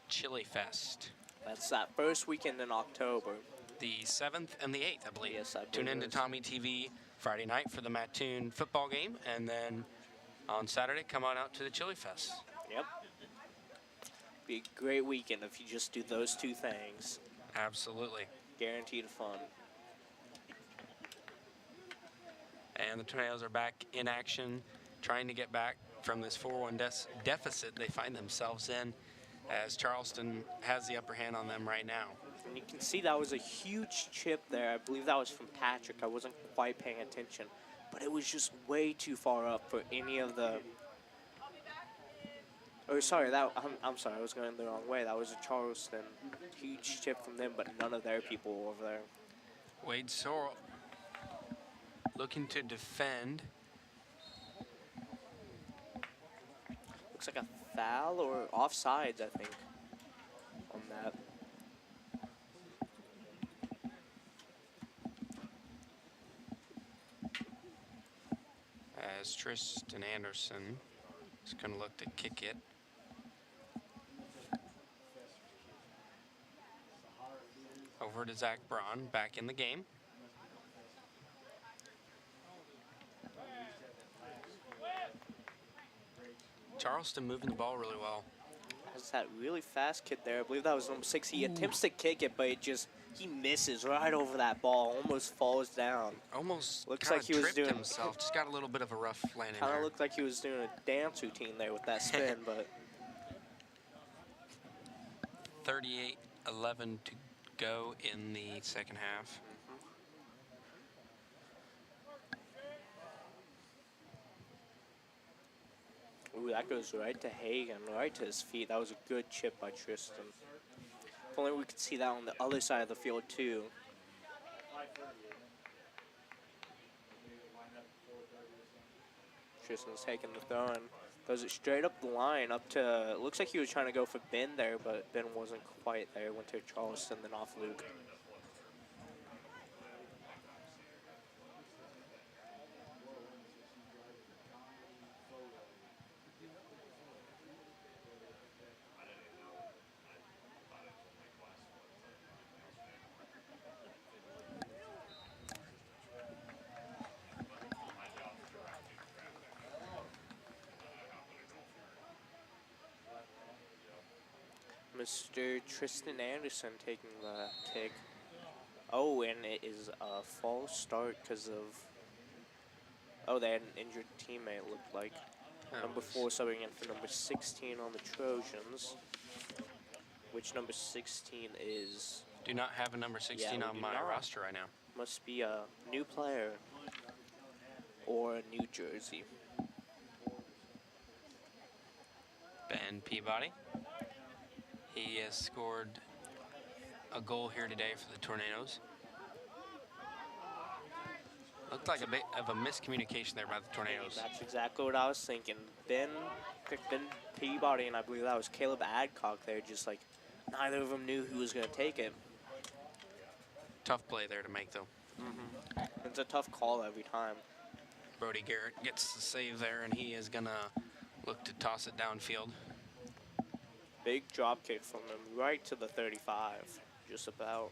Chili Fest.
That's that first weekend in October.
The 7th and the 8th, I believe.
Yes, I
Tune
believe
in to
it is.
Tommy TV Friday night for the Mattoon football game, and then on Saturday, come on out to the Chili Fest.
Yep. Be a great weekend if you just do those two things.
Absolutely.
Guaranteed fun.
And the Tornadoes are back in action, trying to get back from this 4-1 deficit they find themselves in, as Charleston has the upper hand on them right now.
And you can see that was a huge chip there. I believe that was from Patrick. I wasn't quite paying attention. But it was just way too far up for any of the... Oh, sorry, I'm sorry, I was going the wrong way. That was a Charleston huge chip from them, but none of their people were over there.
Wade Sorrell looking to defend.
Looks like a foul or offsides, I think, on that.
As Tristan Anderson is going to look to kick it. Over to Zach Braun, back in the game. Charleston moving the ball really well.
Has that really fast kid there. I believe that was number 6. He attempts to kick it, but he misses right over that ball. Almost falls down.
Almost
Looks
kinda
like he was
tripped
doing-
himself. Just got a little bit of a rough landing
Kind of
there.
looked like he was doing a dance routine there with that spin, but
38-11 to go in the second half.
ooh, that goes right to Hagan, right to his feet. That was a good chip by Tristan. If only we could see that on the other side of the field too. Tristan's taking the throw and throws it straight up the line, up to, it looks like he was trying to go for Ben there, but Ben wasn't quite there. Went to Charleston, then off Luke. Mr. Tristan Anderson taking the kick. Oh, and it is a false start because of Oh, they had an injured teammate, it looked like.
That
Number
was-
4 subbing in for number 16 on the Trojans. Which number 16 is...
Do not have a number 16
we
on
do
my
not.
roster right now.
Must be a new player. Or a New Jersey.
Ben Peabody. He has scored a goal here today for the Tornadoes. Looked like a bit of a miscommunication there by the Tornadoes.
That's exactly what I was thinking. Ben Peabody and I believe that was Caleb Adcock there, just like neither of them knew who was going to take it.
Tough play there to make, though.
It's a tough call every time.
Brody Garrett gets the save there, and he is going to look to toss it downfield.
Big drop kick from them right to the 35, just about.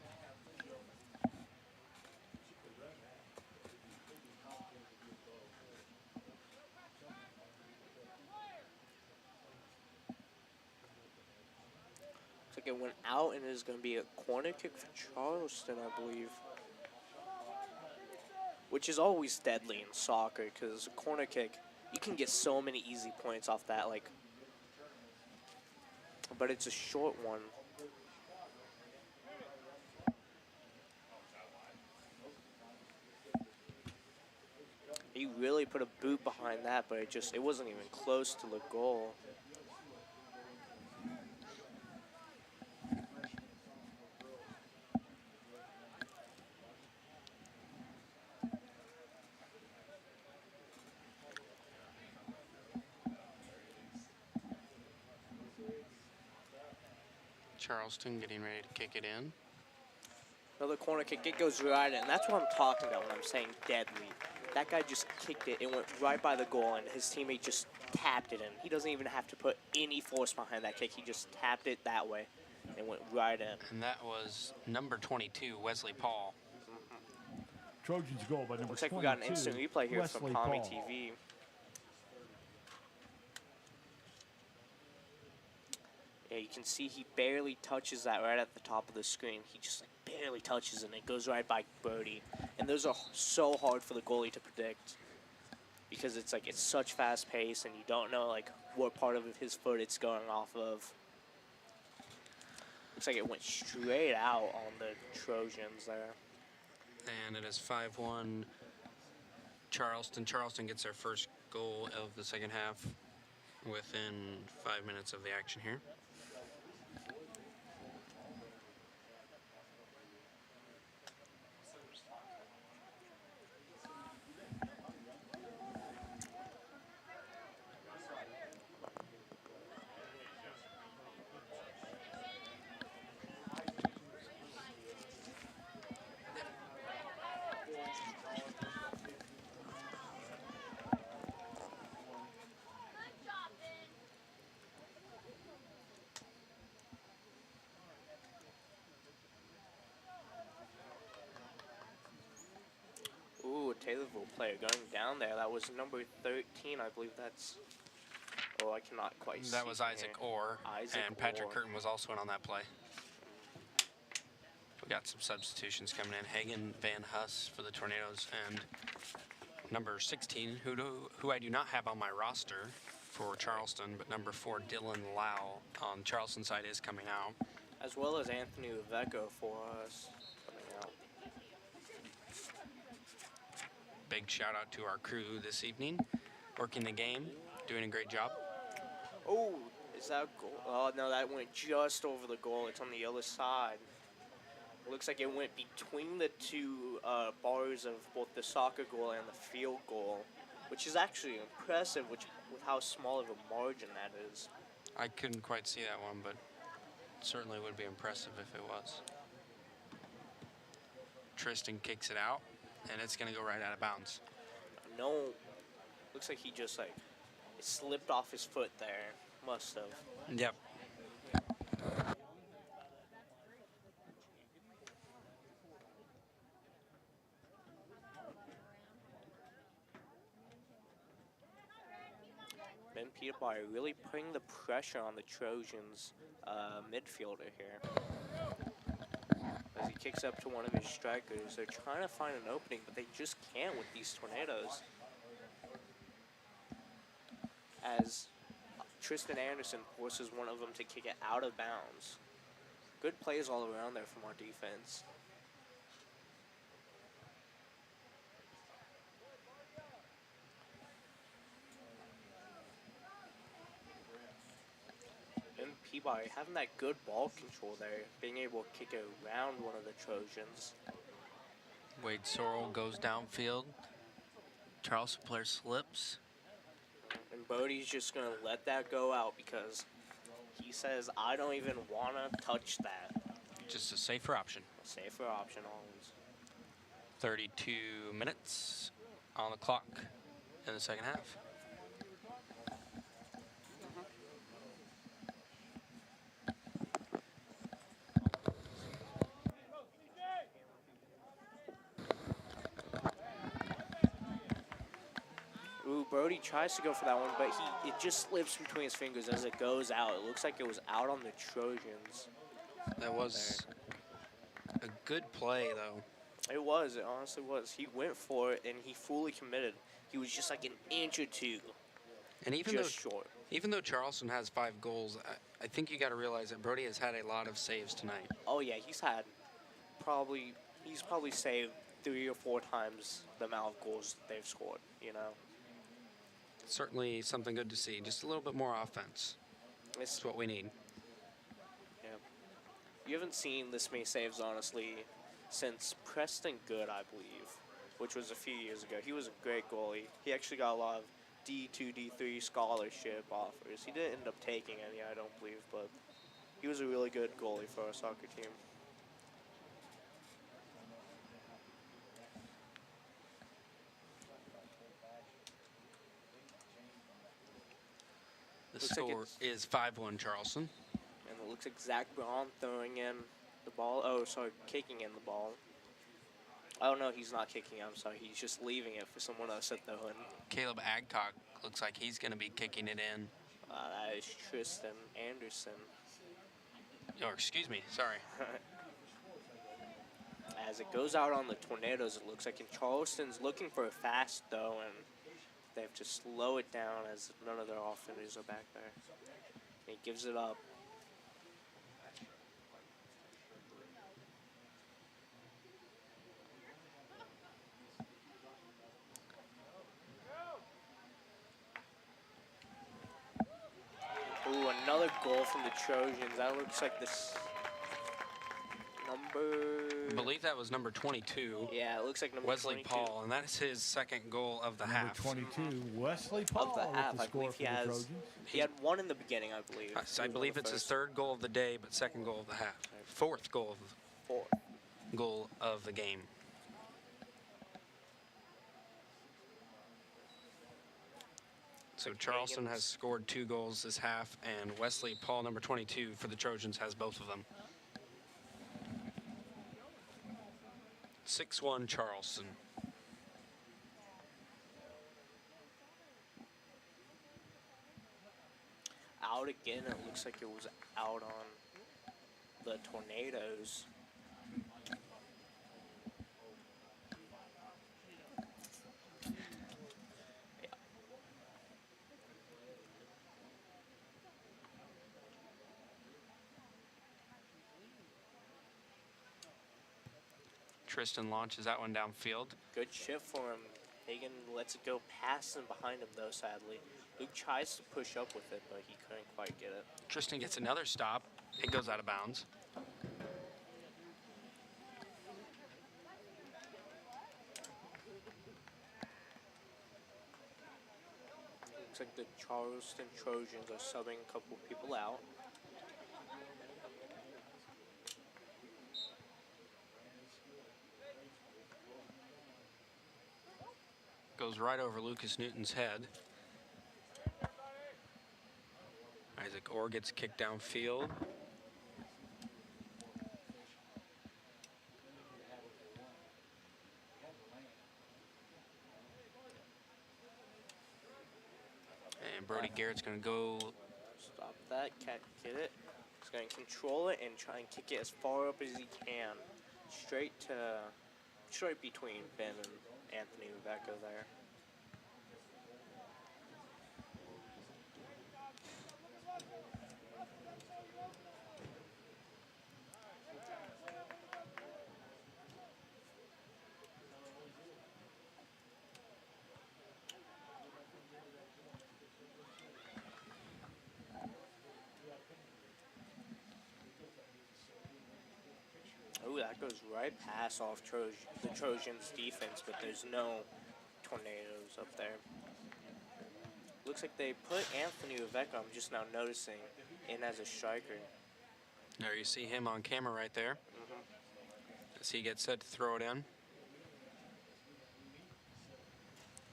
Looks like it went out and it is going to be a corner kick for Charleston, I believe. Which is always deadly in soccer because a corner kick, you can get so many easy points off that, like. But it's a short one. He really put a boot behind that, but it wasn't even close to the goal.
Charleston getting ready to kick it in.
Another corner kick, it goes right in. And that's what I'm talking about when I'm saying deadly. That guy just kicked it, it went right by the goal, and his teammate just tapped it in. He doesn't even have to put any force behind that kick. He just tapped it that way and went right in.
And that was number 22, Wesley Paul.
Trojans goal by number
Looks like
22.
we got an instant replay here from
Wesley
Tommy
Paul.
TV. Yeah, you can see he barely touches that right at the top of the screen. He just like barely touches it and it goes right by Brody. And those are so hard for the goalie to predict because it's like it's such fast pace and you don't know like what part of his foot it's going off of. Looks like it went straight out on the Trojans there.
And it is 5-1 Charleston. Charleston gets their first goal of the second half within 5 minutes of the action here.
Ooh, a Taylorville player going down there. That was number 13, I believe that's... Oh, I cannot quite see
That was
from
Isaac
here.
Orr,
Isaac
and Patrick
Orr.
Curtin was also in on that play. We got some substitutions coming in. Hagen Van Huss for the Tornadoes, and number 16, who I do not have on my roster for Charleston, but number 4, Dylan Lau on Charleston side is coming out.
As well as Anthony Uveco for us coming out.
Big shout out to our crew this evening, working the game, doing a great job.
Oh, is that a goal? Oh, no, that went just over the goal. It's on the other side. Looks like it went between the two bars of both the soccer goal and the field goal, which is actually impressive with how small of a margin that is.
I couldn't quite see that one, but certainly would be impressive if it was. Tristan kicks it out, and it's going to go right out of bounds.
No, looks like he just like it slipped off his foot there. Must have.
Yep.
Ben Peabody really putting the pressure on the Trojans midfielder here. As he kicks up to one of his strikers. They're trying to find an opening, but they just can't with these Tornadoes. as Tristan Anderson forces one of them to kick it out of bounds. Good plays all around there from our defense. And Peabody having that good ball control there, being able to kick it around one of the Trojans.
Wade Sorrell goes downfield. Charleston player slips.
And Bodie's just going to let that go out because he says, I don't even want to touch that.
Just a safer option.
A safer option always.
32 minutes on the clock in the second half.
Ooh, Brody tries to go for that one, but it just slips between his fingers as it goes out. It looks like it was out on the Trojans.
That was a good play, though.
It was. It honestly was. He went for it, and he fully committed. He was just like an inch or two
And
just short.
even though Charleston has 5 goals, I think you got to realize that Brody has had a lot of saves tonight.
Oh, yeah, he's probably saved 3 or 4 times the amount of goals they've scored, you know.
Certainly something good to see. Just a little bit more offense. That's what we need.
Yeah. You haven't seen this many saves, honestly, since Preston Good, I believe, which was a few years ago. He was a great goalie. He actually got a lot of D2, D3 scholarship offers. He didn't end up taking any, I don't believe, but he was a really good goalie for our soccer team.
The
Looks like
score is 5-1 Charleston.
And it looks like Zach Braun throwing in the ball. Oh, sorry, kicking in the ball. Oh, no, he's not kicking it. I'm sorry. He's just leaving it for someone else to throw in.
Caleb Adcock looks like he's going to be kicking it in.
That is Tristan Anderson.
Oh, excuse me. Sorry.
As it goes out on the Tornadoes, it looks like Charleston's looking for a fast throw, and they have to slow it down as none of their offenders are back there. And he gives it up. Ooh, another goal from the Trojans. That looks like this number...
I believe that was number 22.
Yeah, it looks like number
Wesley
22.
Paul, and that's his second goal of the
Number
half.
22, Wesley Paul
Of the half,
with the
I
score
believe
for
he
the
has.
Trojans.
He had one in the beginning, I believe.
I believe it's his third goal of the day, but second goal of the half. Fourth goal of the game. So Charleston has scored 2 goals this half, and Wesley Paul, number 22, for the Trojans, has both of them. 6-1 Charleston.
Out again, it looks like it was out on the Tornadoes.
Tristan launches that one downfield.
Good shift for him. Hagan lets it go past and behind him, though, sadly. Luke tries to push up with it, but he couldn't quite get it.
Tristan gets another stop. It goes out of bounds.
Looks like the Charleston Trojans are subbing a couple people out.
Goes right over Lucas Newton's head. Isaac Orr gets kicked downfield. And Brody Garrett's going to go.
Stop that, can't get it. He's going to control it and try and kick it as far up as he can. Straight between Ben and Anthony Rebecca there. goes right past the Trojans' defense, but there's no Tornadoes up there. Looks like they put Anthony Uveka, I'm just now noticing, in as a striker.
There you see him on camera right there. As he gets set to throw it in.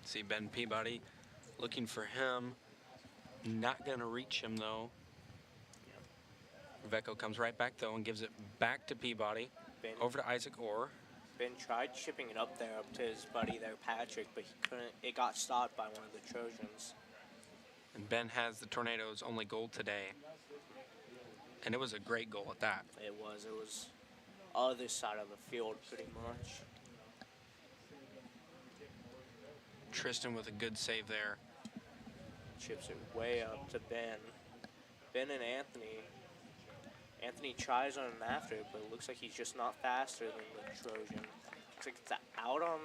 See Ben Peabody looking for him. Not going to reach him, though. Vecco comes right back, though, and gives it back to Peabody.
Ben,
Over to Isaac Orr.
Ben tried chipping it up there, up to his buddy there, Patrick, but he couldn't. It got stopped by one of the Trojans.
And Ben has the Tornadoes' only goal today. And it was a great goal at that.
It was other side of the field, pretty much.
Tristan with a good save there.
Chips it way up to Ben. Ben and Anthony. Anthony tries on him after, but it looks like he's just not faster than the Trojan. Looks like it's out on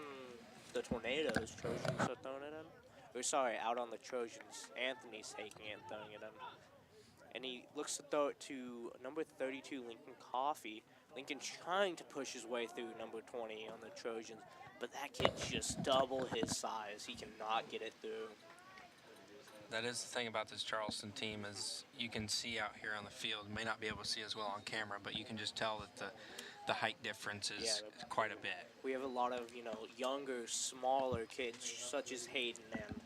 the Tornadoes. Trojans are throwing it in. Or sorry, out on the Trojans. Anthony's taking it and throwing it in. And he looks to throw it to number 32, Lincoln Coffey. Lincoln trying to push his way through number 20 on the Trojans, but that kid's just double his size. He cannot get it through.
That is the thing about this Charleston team is you can see out here on the field. May not be able to see as well on camera, but you can just tell that the height difference is quite a bit.
We have a lot of, younger, smaller kids such as Hayden and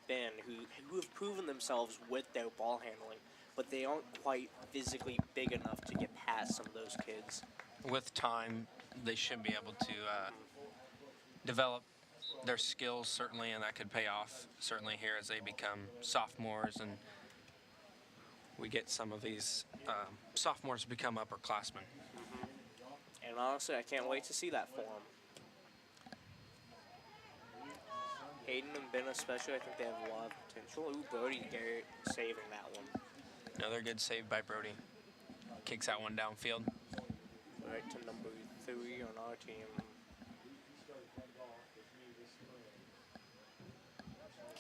Ben who have proven themselves with their ball handling, but they aren't quite physically big enough to get past some of those kids.
With time, they should be able to develop their skills, certainly, and that could pay off, certainly, here as they become sophomores, and we get some of these sophomores become upperclassmen.
And honestly, I can't wait to see that for them. Hayden and Ben especially, I think they have a lot of potential. Ooh, Brody Garrett saving that one.
Another good save by Brody. Kicks that one downfield.
Right to number 3 on our team.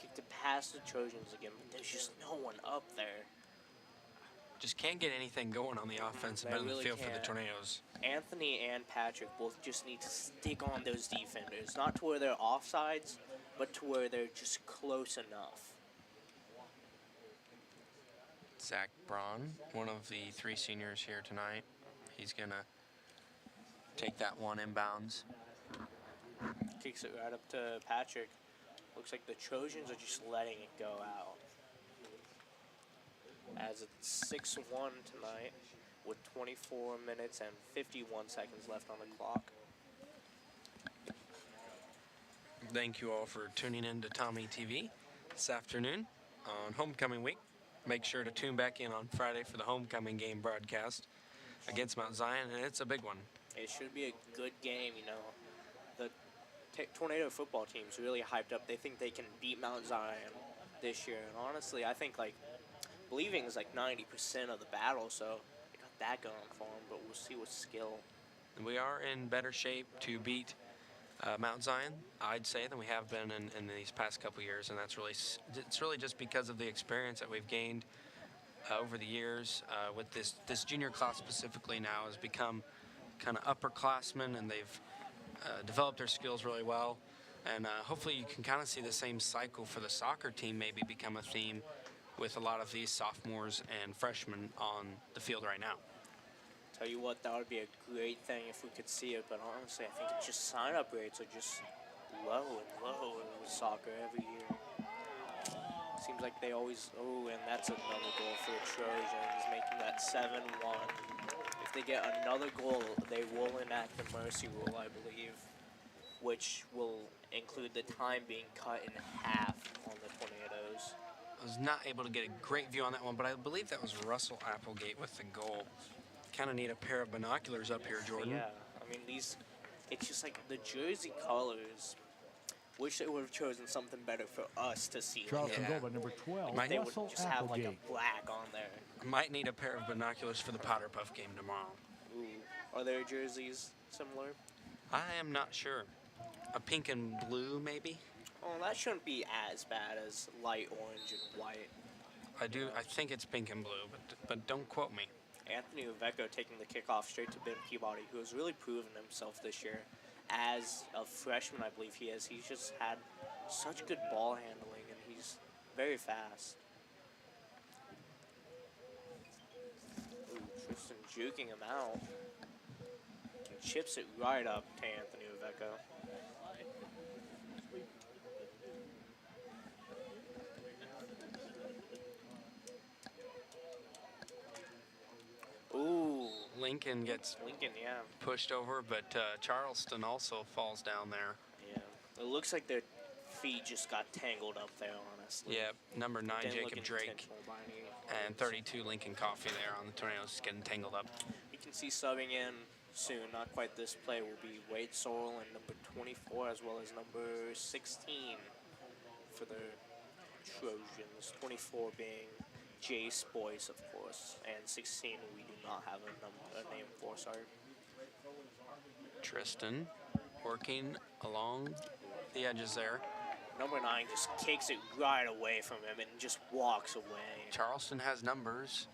Kicked it past the Trojans again, but there's just no one up there.
Just can't get anything going on the offensive
They
end of the
really
field for the
can't.
Tornadoes.
Anthony and Patrick both just need to stick on those defenders. Not to where they're offsides, but to where they're just close enough.
Zach Braun, one of the 3 seniors here tonight. He's going to take that one inbounds.
Kicks it right up to Patrick. Looks like the Trojans are just letting it go out. As it's 6-1 tonight with 24 minutes and 51 seconds left on the clock.
Thank you all for tuning in to Tommy TV this afternoon on homecoming week. Make sure to tune back in on Friday for the homecoming game broadcast against Mount Zion, and it's a big one.
It should be a good game, The Tornado football team's really hyped up. They think they can beat Mount Zion this year. And honestly, I think, believing is 90% of the battle, so they got that going for them, but we'll see with skill.
We are in better shape to beat Mount Zion, I'd say, than we have been in these past couple years, and it's really just because of the experience that we've gained over the years with this junior class specifically now has become kind of upperclassmen, and they've developed their skills really well, and hopefully you can kind of see the same cycle for the soccer team maybe become a theme with a lot of these sophomores and freshmen on the field right now.
Tell you what, that would be a great thing if we could see it, but honestly, I think it's just sign-up rates are just low and low with soccer every year. Seems like they always, and that's another goal for the Trojans, making that 7-1. If they get another goal, they will enact the mercy rule, I believe, which will include the time being cut in half on the Tornadoes.
I was not able to get a great view on that one, but I believe that was Russell Applegate with the goal. Kind of need a pair of binoculars up here, Jordan.
Yeah, it's just the jersey colors. Wish they would have chosen something better for us to see.
Charleston
Yeah.
goal by number 12,
Might-
They
Russell
would just have
Applegate.
a black on there.
Might need a pair of binoculars for the Powder Puff game tomorrow.
Ooh. Are their jerseys similar?
I am not sure. A pink and blue, maybe?
Oh, that shouldn't be as bad as light orange and white.
I think it's pink and blue, but don't quote me.
Anthony Uveco taking the kickoff straight to Ben Peabody, who has really proven himself this year. As a freshman, I believe he is. He's just had such good ball handling, and he's very fast. Ooh, Tristan juking him out. And chips it right up to Anthony Uveco. Ooh,
Lincoln gets
Lincoln, yeah.
pushed over, but Charleston also falls down there.
Yeah. It looks like their feet just got tangled up there, honestly.
Yeah, number 9,
Didn't look
Jacob Drake,
intentional by any
and
means.
32, Lincoln Coffee there on the Tornadoes getting tangled up.
You can see subbing in soon, not quite this play, will be Wade Sorrell and number 24 as well as number 16 for the Trojans. 24 being Jace Boyce, of course, and 16 we do not have a name for, sorry.
Tristan working along the edges there.
Number 9 just kicks it right away from him and just walks away.
Charleston has numbers.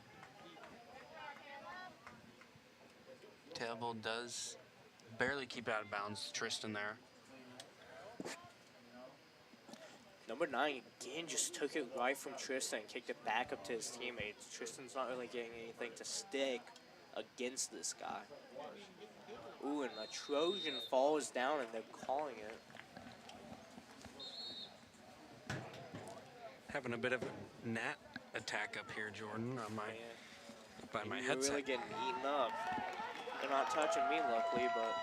Taylorville does barely keep it out of bounds. Tristan there.
Number 9 again just took it right from Tristan and kicked it back up to his teammates. Tristan's not really getting anything to stick against this guy. Ooh, and a Trojan falls down and they're calling it.
Having a bit of a gnat attack up here, Jordan, on my by my
You're
headset.
really getting eaten up. They're not touching me, luckily, but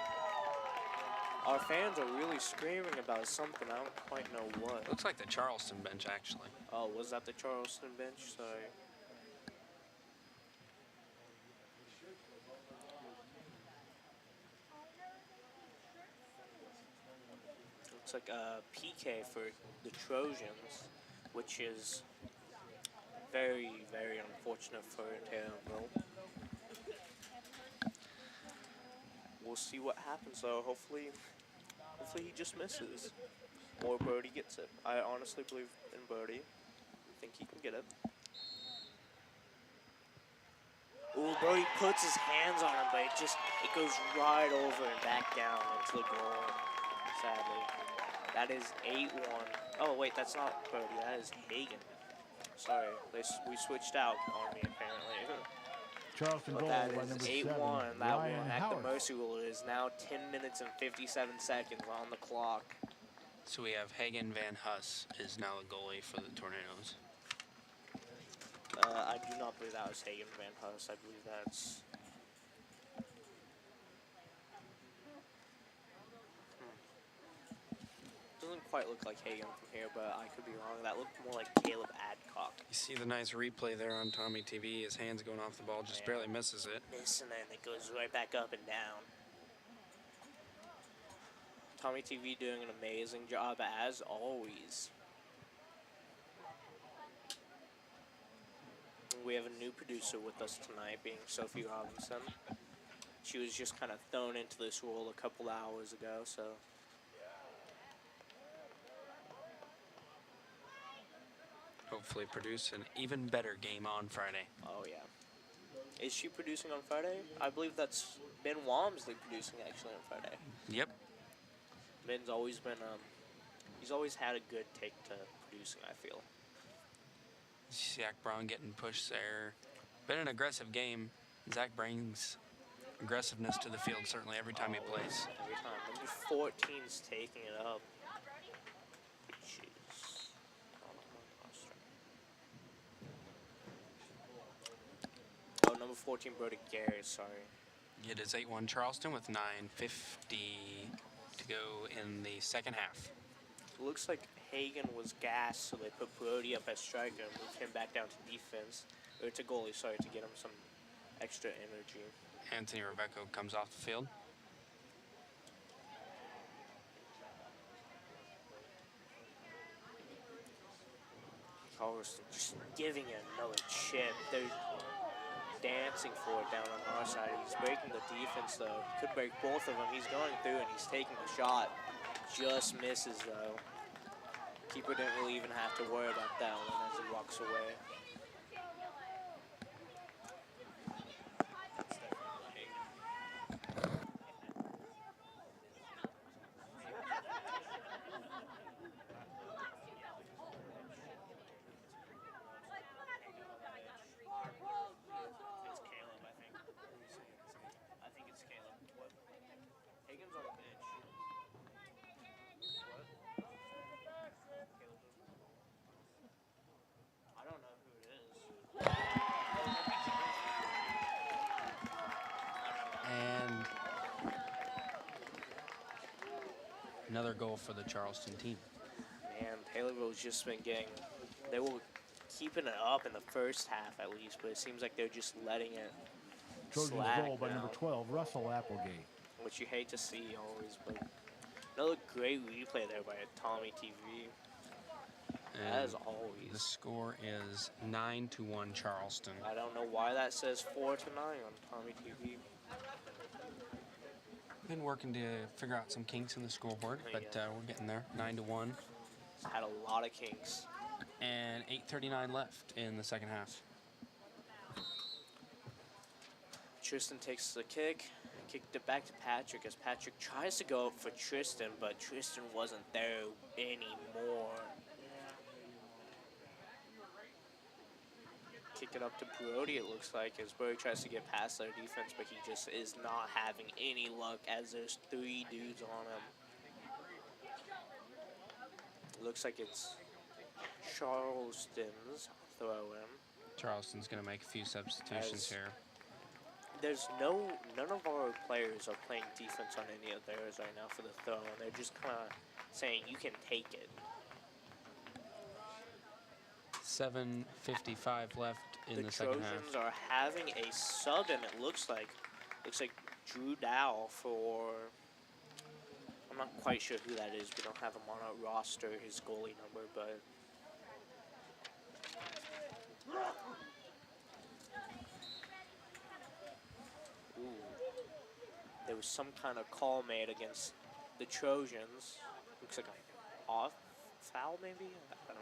our fans are really screaming about something. I don't quite know what.
Looks like the Charleston bench, actually.
Oh, was that the Charleston bench? Sorry. Looks like a PK for the Trojans, which is very, very unfortunate for Taylorville. We'll see what happens though. Hopefully he just misses, or Brody gets it. I honestly believe in Brody. I think he can get it. Ooh, Brody puts his hands on him, but it goes right over and back down into the goal. Sadly, that is 8-1. Oh wait, that's not Brody. That is Hagen. Sorry, we switched out on me apparently.
Charleston
But
goal
that
by
is
number
8-1.
7,
That
Ryan
one at
Howard.
the Mercy Rule is now 10 minutes and 57 seconds on the clock.
So we have Hagen Van Huss is now the goalie for the Tornadoes.
I do not believe that was Hagen Van Huss. I believe that's... Doesn't quite look like Hagen from here, but I could be wrong. That looked more like Caleb Adcock.
You see the nice replay there on Tommy TV. His hands going off the ball, just barely misses it.
Missing it, and it goes right back up and down. Tommy TV doing an amazing job as always. We have a new producer with us tonight, being Sophie Robinson. She was just kind of thrown into this role a couple hours ago, so.
Hopefully produce an even better game on Friday.
Oh yeah. Is she producing on Friday? I believe that's Ben Walmsley producing actually on Friday.
Yep.
Ben's always been he's always had a good take to producing, I feel.
Zach Brown getting pushed there. Been an aggressive game. Zach brings aggressiveness to the field certainly every time he plays.
Every time. Number 14's taking it up. Which is oh, number 14, Brody Gary, sorry.
It is 8-1 Charleston with 9:50 to go in the second half.
It looks like Hagen was gassed, so they put Brody up as striker and moved him back down to defense. Or to goalie, sorry, to get him some extra energy.
Anthony Rebecco comes off the field.
Charleston just giving it another chip. They're dancing for it down on our side. He's breaking the defense, though. Could break both of them. He's going through, and he's taking the shot. Just misses, though. Keeper didn't really even have to worry about that one as he walks away.
another goal for the Charleston team.
Man, Taylorville's just been getting. They were keeping it up in the first half at least, but it seems like they're just letting it
Trojans
slack
goal by
now,
number 12, Russell Applegate.
which you hate to see always. But another great replay there by Tommy TV, as
And
always.
the score is 9-1 Charleston.
I don't know why that says 4-9 on Tommy TV.
Been working to figure out some kinks in the scoreboard, but
Yeah.
we're getting there. 9-1,
It's had a lot of kinks.
and 8:39 left in the second half.
Tristan takes the kicked it back to Patrick as Patrick tries to go up for Tristan, but Tristan wasn't there anymore. Kick it up to Brody, it looks like, as Brody tries to get past their defense, but he just is not having any luck as there's 3 dudes on him. Looks like it's Charleston's throw-in.
Charleston's going to make a few substitutions
As-
here.
There's none of our players are playing defense on any of theirs right now for the throw, and they're just kind of saying you can take it.
7:55 left in the second half.
Trojans are having a sub, and it looks like Drew Dow for. I'm not quite sure who that is. We don't have him on our roster, his goalie number, but. Ooh. There was some kind of call made against the Trojans. Looks like a off foul, maybe? I don't know.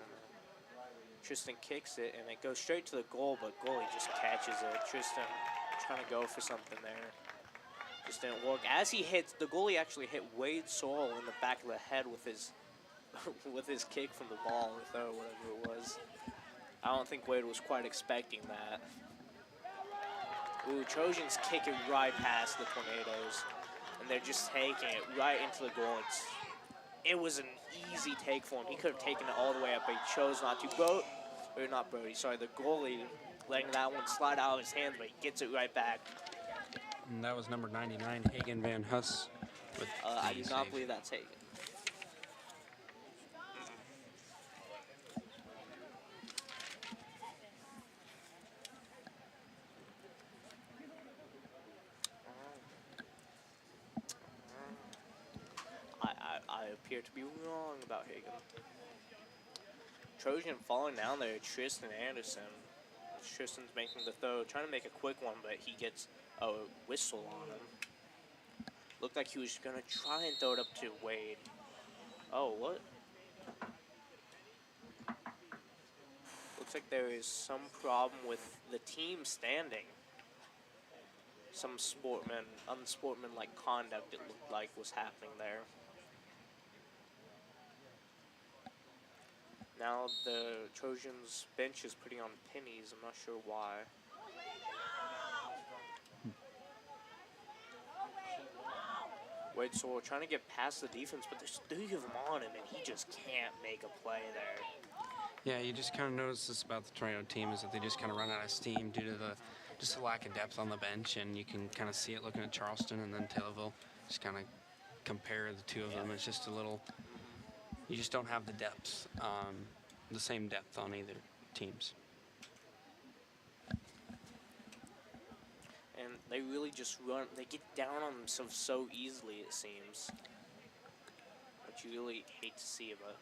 Tristan kicks it, and it goes straight to the goal, but goalie just catches it. Tristan trying to go for something there. Just didn't work. As he hits, the goalie actually hit Wade Sorrell in the back of the head with his with his kick from the ball, or throw, whatever it was. I don't think Wade was quite expecting that. Ooh, Trojans kick it right past the Tornadoes, and they're just taking it right into the goal. It was an easy take for him. He could have taken it all the way up, but he chose not to. The goalie letting that one slide out of his hands, but he gets it right back.
And that was number 99, Hagen Van Huss. With
I
the
do not
save.
believe that's Hagen. I appear to be wrong about Hagen. Trojan falling down there, Tristan Anderson. Tristan's making the throw, trying to make a quick one, but he gets a whistle on him. Looked like he was going to try and throw it up to Wade. Oh, what? Looks like there is some problem with the team standing. Some unsportsmanlike conduct, it looked like, was happening there. Now the Trojans bench is putting on pennies. I'm not sure why. Wade Sorrell trying to get past the defense, but there's 3 of them on him, and he just can't make a play there.
Yeah, you just kind of notice this about the Tornado team is that they just kind of run out of steam due to just the lack of depth on the bench, and you can kind of see it looking at Charleston and then Taylorville. Just kind of compare the two of them. It's just a little. You just don't have the depth, the same depth on either teams.
And they really just run. They get down on themselves so easily, it seems. But you really hate to see it. But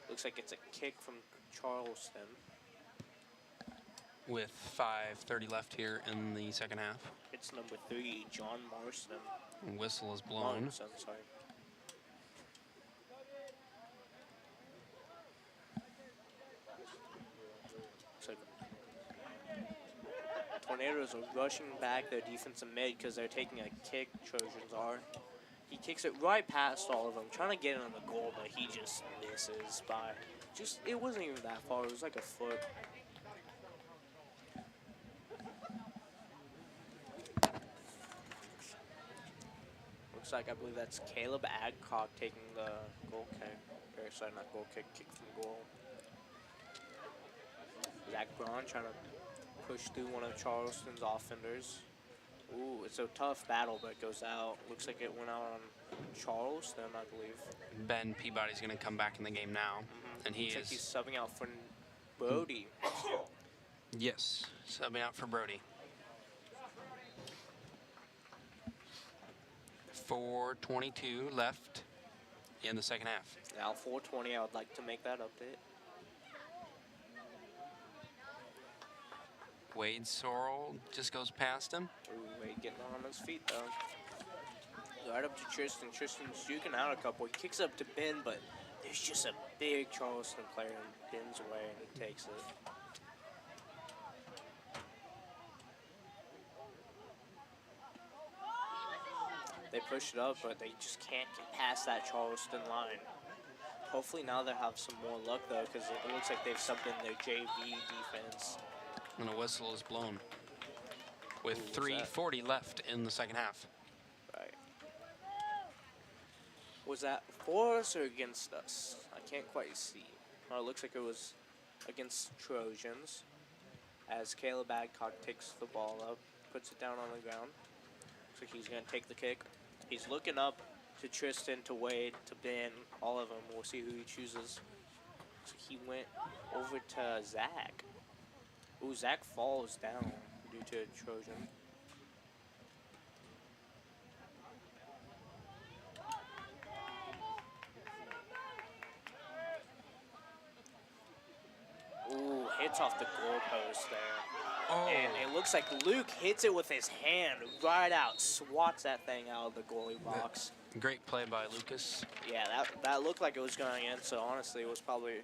looks like it's a kick from Charleston.
With 5:30 left here in the second half.
It's number 3, John Marston.
And whistle is blown.
Marston, sorry. So Tornadoes are rushing back their defensive mid because they're taking a kick. Trojans are. He kicks it right past all of them, trying to get it on the goal, but he just misses by. It wasn't even that far. It was like a foot. Looks like, I believe that's Caleb Adcock taking the goal kick. Or sorry, not goal kick, kick from goal. Zach Braun trying to push through one of Charleston's offenders. Ooh, it's a tough battle, but it goes out. Looks like it went out on Charleston, I believe.
Ben Peabody's going to come back in the game now, and he
Looks like he's
is,
subbing out for Brody.
yes, subbing out for Brody. 4:22 left in the second half.
Now 4:20, I would like to make that update.
Wade Sorrell just goes past him.
Ooh, Wade getting on his feet, though. Right up to Tristan. Tristan's juking out a couple. He kicks up to Ben, but there's just a big Charleston player in Ben's way, and he takes it. They push it up, but they just can't get past that Charleston line. Hopefully now they'll have some more luck, though, because it looks like they've subbed in their JV defense.
And a whistle is blown with
Ooh, what's that?
3:40 left in the second half.
Right. Was that for us or against us? I can't quite see. Oh, it looks like it was against Trojans. As Caleb Adcock takes the ball up, puts it down on the ground. So he's going to take the kick. He's looking up to Tristan, to Wade, to Ben, all of them. We'll see who he chooses. So he went over to Zach. Ooh, Zach falls down due to a Trojan. Ooh, hits off the goalpost there.
Oh,
And it looks like Luke hits it with his hand right out, swats that thing out of the goalie box.
great play by Lucas.
Yeah, that looked like it was going in, so honestly, it was probably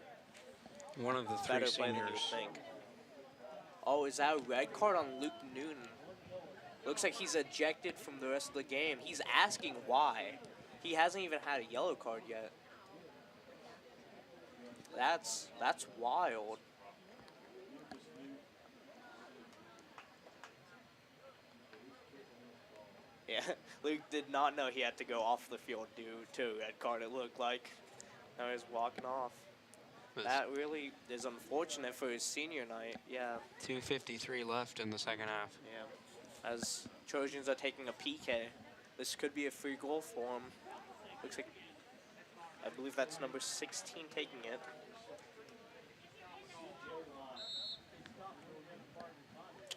One of the
a
three
better play than you would
seniors.
think. Oh, is that a red card on Luke Newton? Looks like he's ejected from the rest of the game. He's asking why. He hasn't even had a yellow card yet. That's wild. Yeah, Luke did not know he had to go off the field due to a red card, it looked like. Now he's walking off.
With
That really is unfortunate for his senior night, yeah.
2:53 left in the second half.
Yeah. As Trojans are taking a PK, this could be a free goal for him. Looks like, I believe that's number 16 taking it.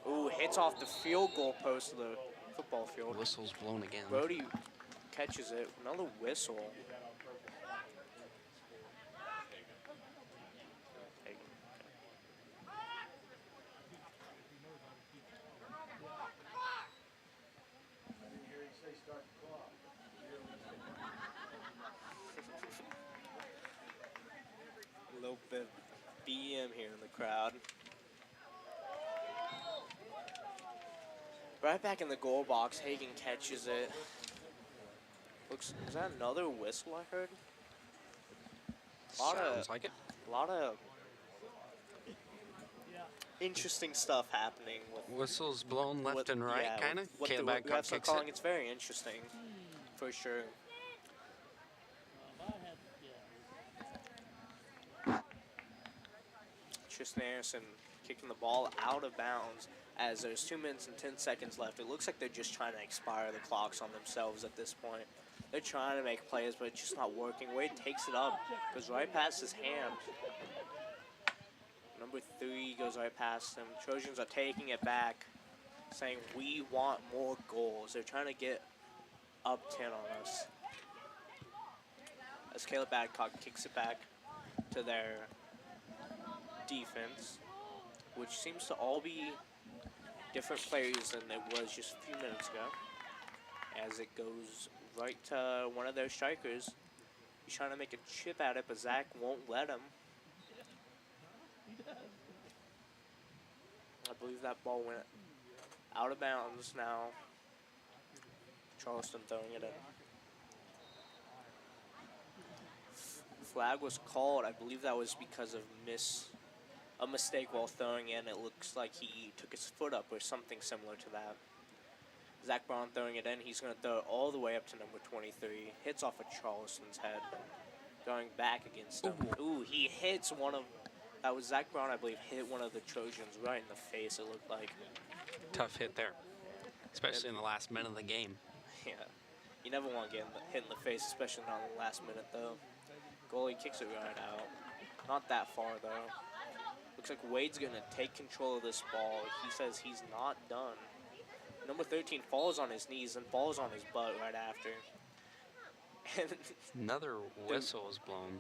Ooh, hits off the field goal post of the football field.
Whistle's blown again.
Brody catches it. Another whistle. A little bit of BM here in the crowd. Right back in the goal box, Hagen catches it. Looks, is that another whistle I heard?
Sounds like it.
A lot of interesting stuff happening with
Whistles blown left
what-
and right,
yeah,
kind of.
what the
Caleb Adcock
refs are
kicks
calling.
it.
It's very interesting, for sure. Tristan Anderson kicking the ball out of bounds as there's 2 minutes and 10 seconds left. It looks like they're just trying to expire the clocks on themselves at this point. They're trying to make plays, but it's just not working. Wade takes it up, goes right past his hand. Number 3 goes right past him. Trojans are taking it back, saying we want more goals. They're trying to get up 10 on us. As Caleb Adcock kicks it back to their defense, which seems to all be different players than it was just a few minutes ago. As it goes right to one of their strikers. He's trying to make a chip at it, but Zach won't let him. I believe that ball went out of bounds now. Charleston throwing it in. Flag was called. I believe that was because of a mistake while throwing in. It looks like he took his foot up or something similar to that. Zach Brown throwing it in. He's going to throw it all the way up to number 23. Hits off of Charleston's head. Going back against him. Ooh, he hits one of... That was Zach Brown, I believe, hit one of the Trojans right in the face, it looked like.
Tough hit there. especially in the last minute of the game.
Yeah. You never want to get hit in the face, especially not in the last minute, though. Goalie kicks it right out. Not that far, though. Looks like Wade's going to take control of this ball. He says he's not done. Number 13 falls on his knees and falls on his butt right after. And
Another whistle is blown.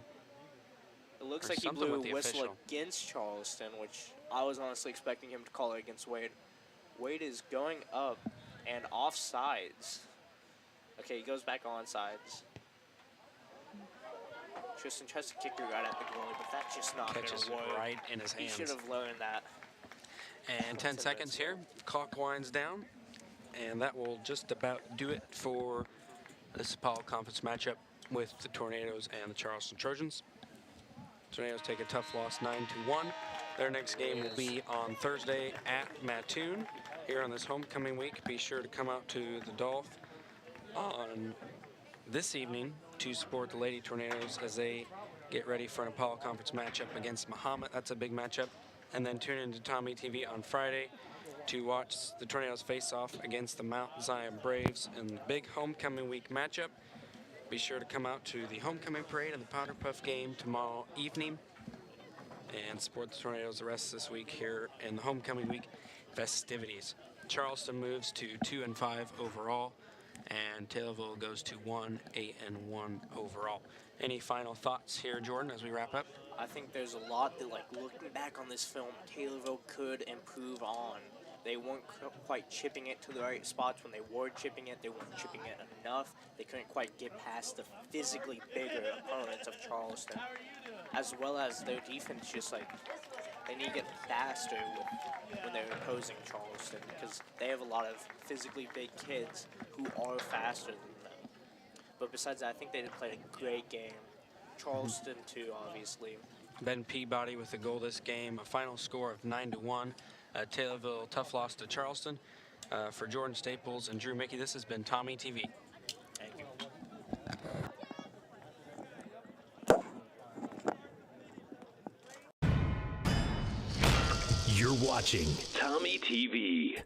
it looks
Or
like he
something
blew
with
a
the
whistle
official.
against Charleston, which I was honestly expecting him to call it against Wade. Wade is going up and offsides. Okay, he goes back onside. Tristan tries to kick it right at the goalie, but that's just not going
Catches
to work.
right in his
He
hands.
should have learned that.
And 10 seconds here. Clock winds down. And that will just about do it for this Apollo Conference matchup with the Tornadoes and the Charleston Trojans. Tornadoes take a tough loss 9-1. Their next game will be on Thursday at Mattoon. Here on this homecoming week, be sure to come out to the Dolph on this evening to support the Lady Tornadoes as they get ready for an Apollo Conference matchup against Mahomet. That's a big matchup. And then tune into Tommy TV on Friday to watch the Tornadoes face off against the Mount Zion Braves in the big homecoming week matchup. Be sure to come out to the homecoming parade and the Powder Puff game tomorrow evening and support the Tornadoes the rest of this week here in the homecoming week festivities. Charleston moves to 2-5 overall, and Taylorville goes to 1-8-1 overall. Any final thoughts here, Jordan, as we wrap up?
I think there's a lot that, like, looking back on this film, Taylorville could improve on. They weren't quite chipping it to the right spots. When they were chipping it, they weren't chipping it enough. They couldn't quite get past the physically bigger opponents of Charleston. As well as their defense, just like, they need to get faster when they're opposing Charleston, because they have a lot of physically big kids who are faster than them. But besides that, I think they did play a great game. Charleston, too, obviously.
Ben Peabody with the goal this game, a final score of 9-1. Taylorville tough loss to Charleston. For Jordan Staples and Drew Mickey, this has been Tommy TV.
Thank you.
You're watching Tommy TV.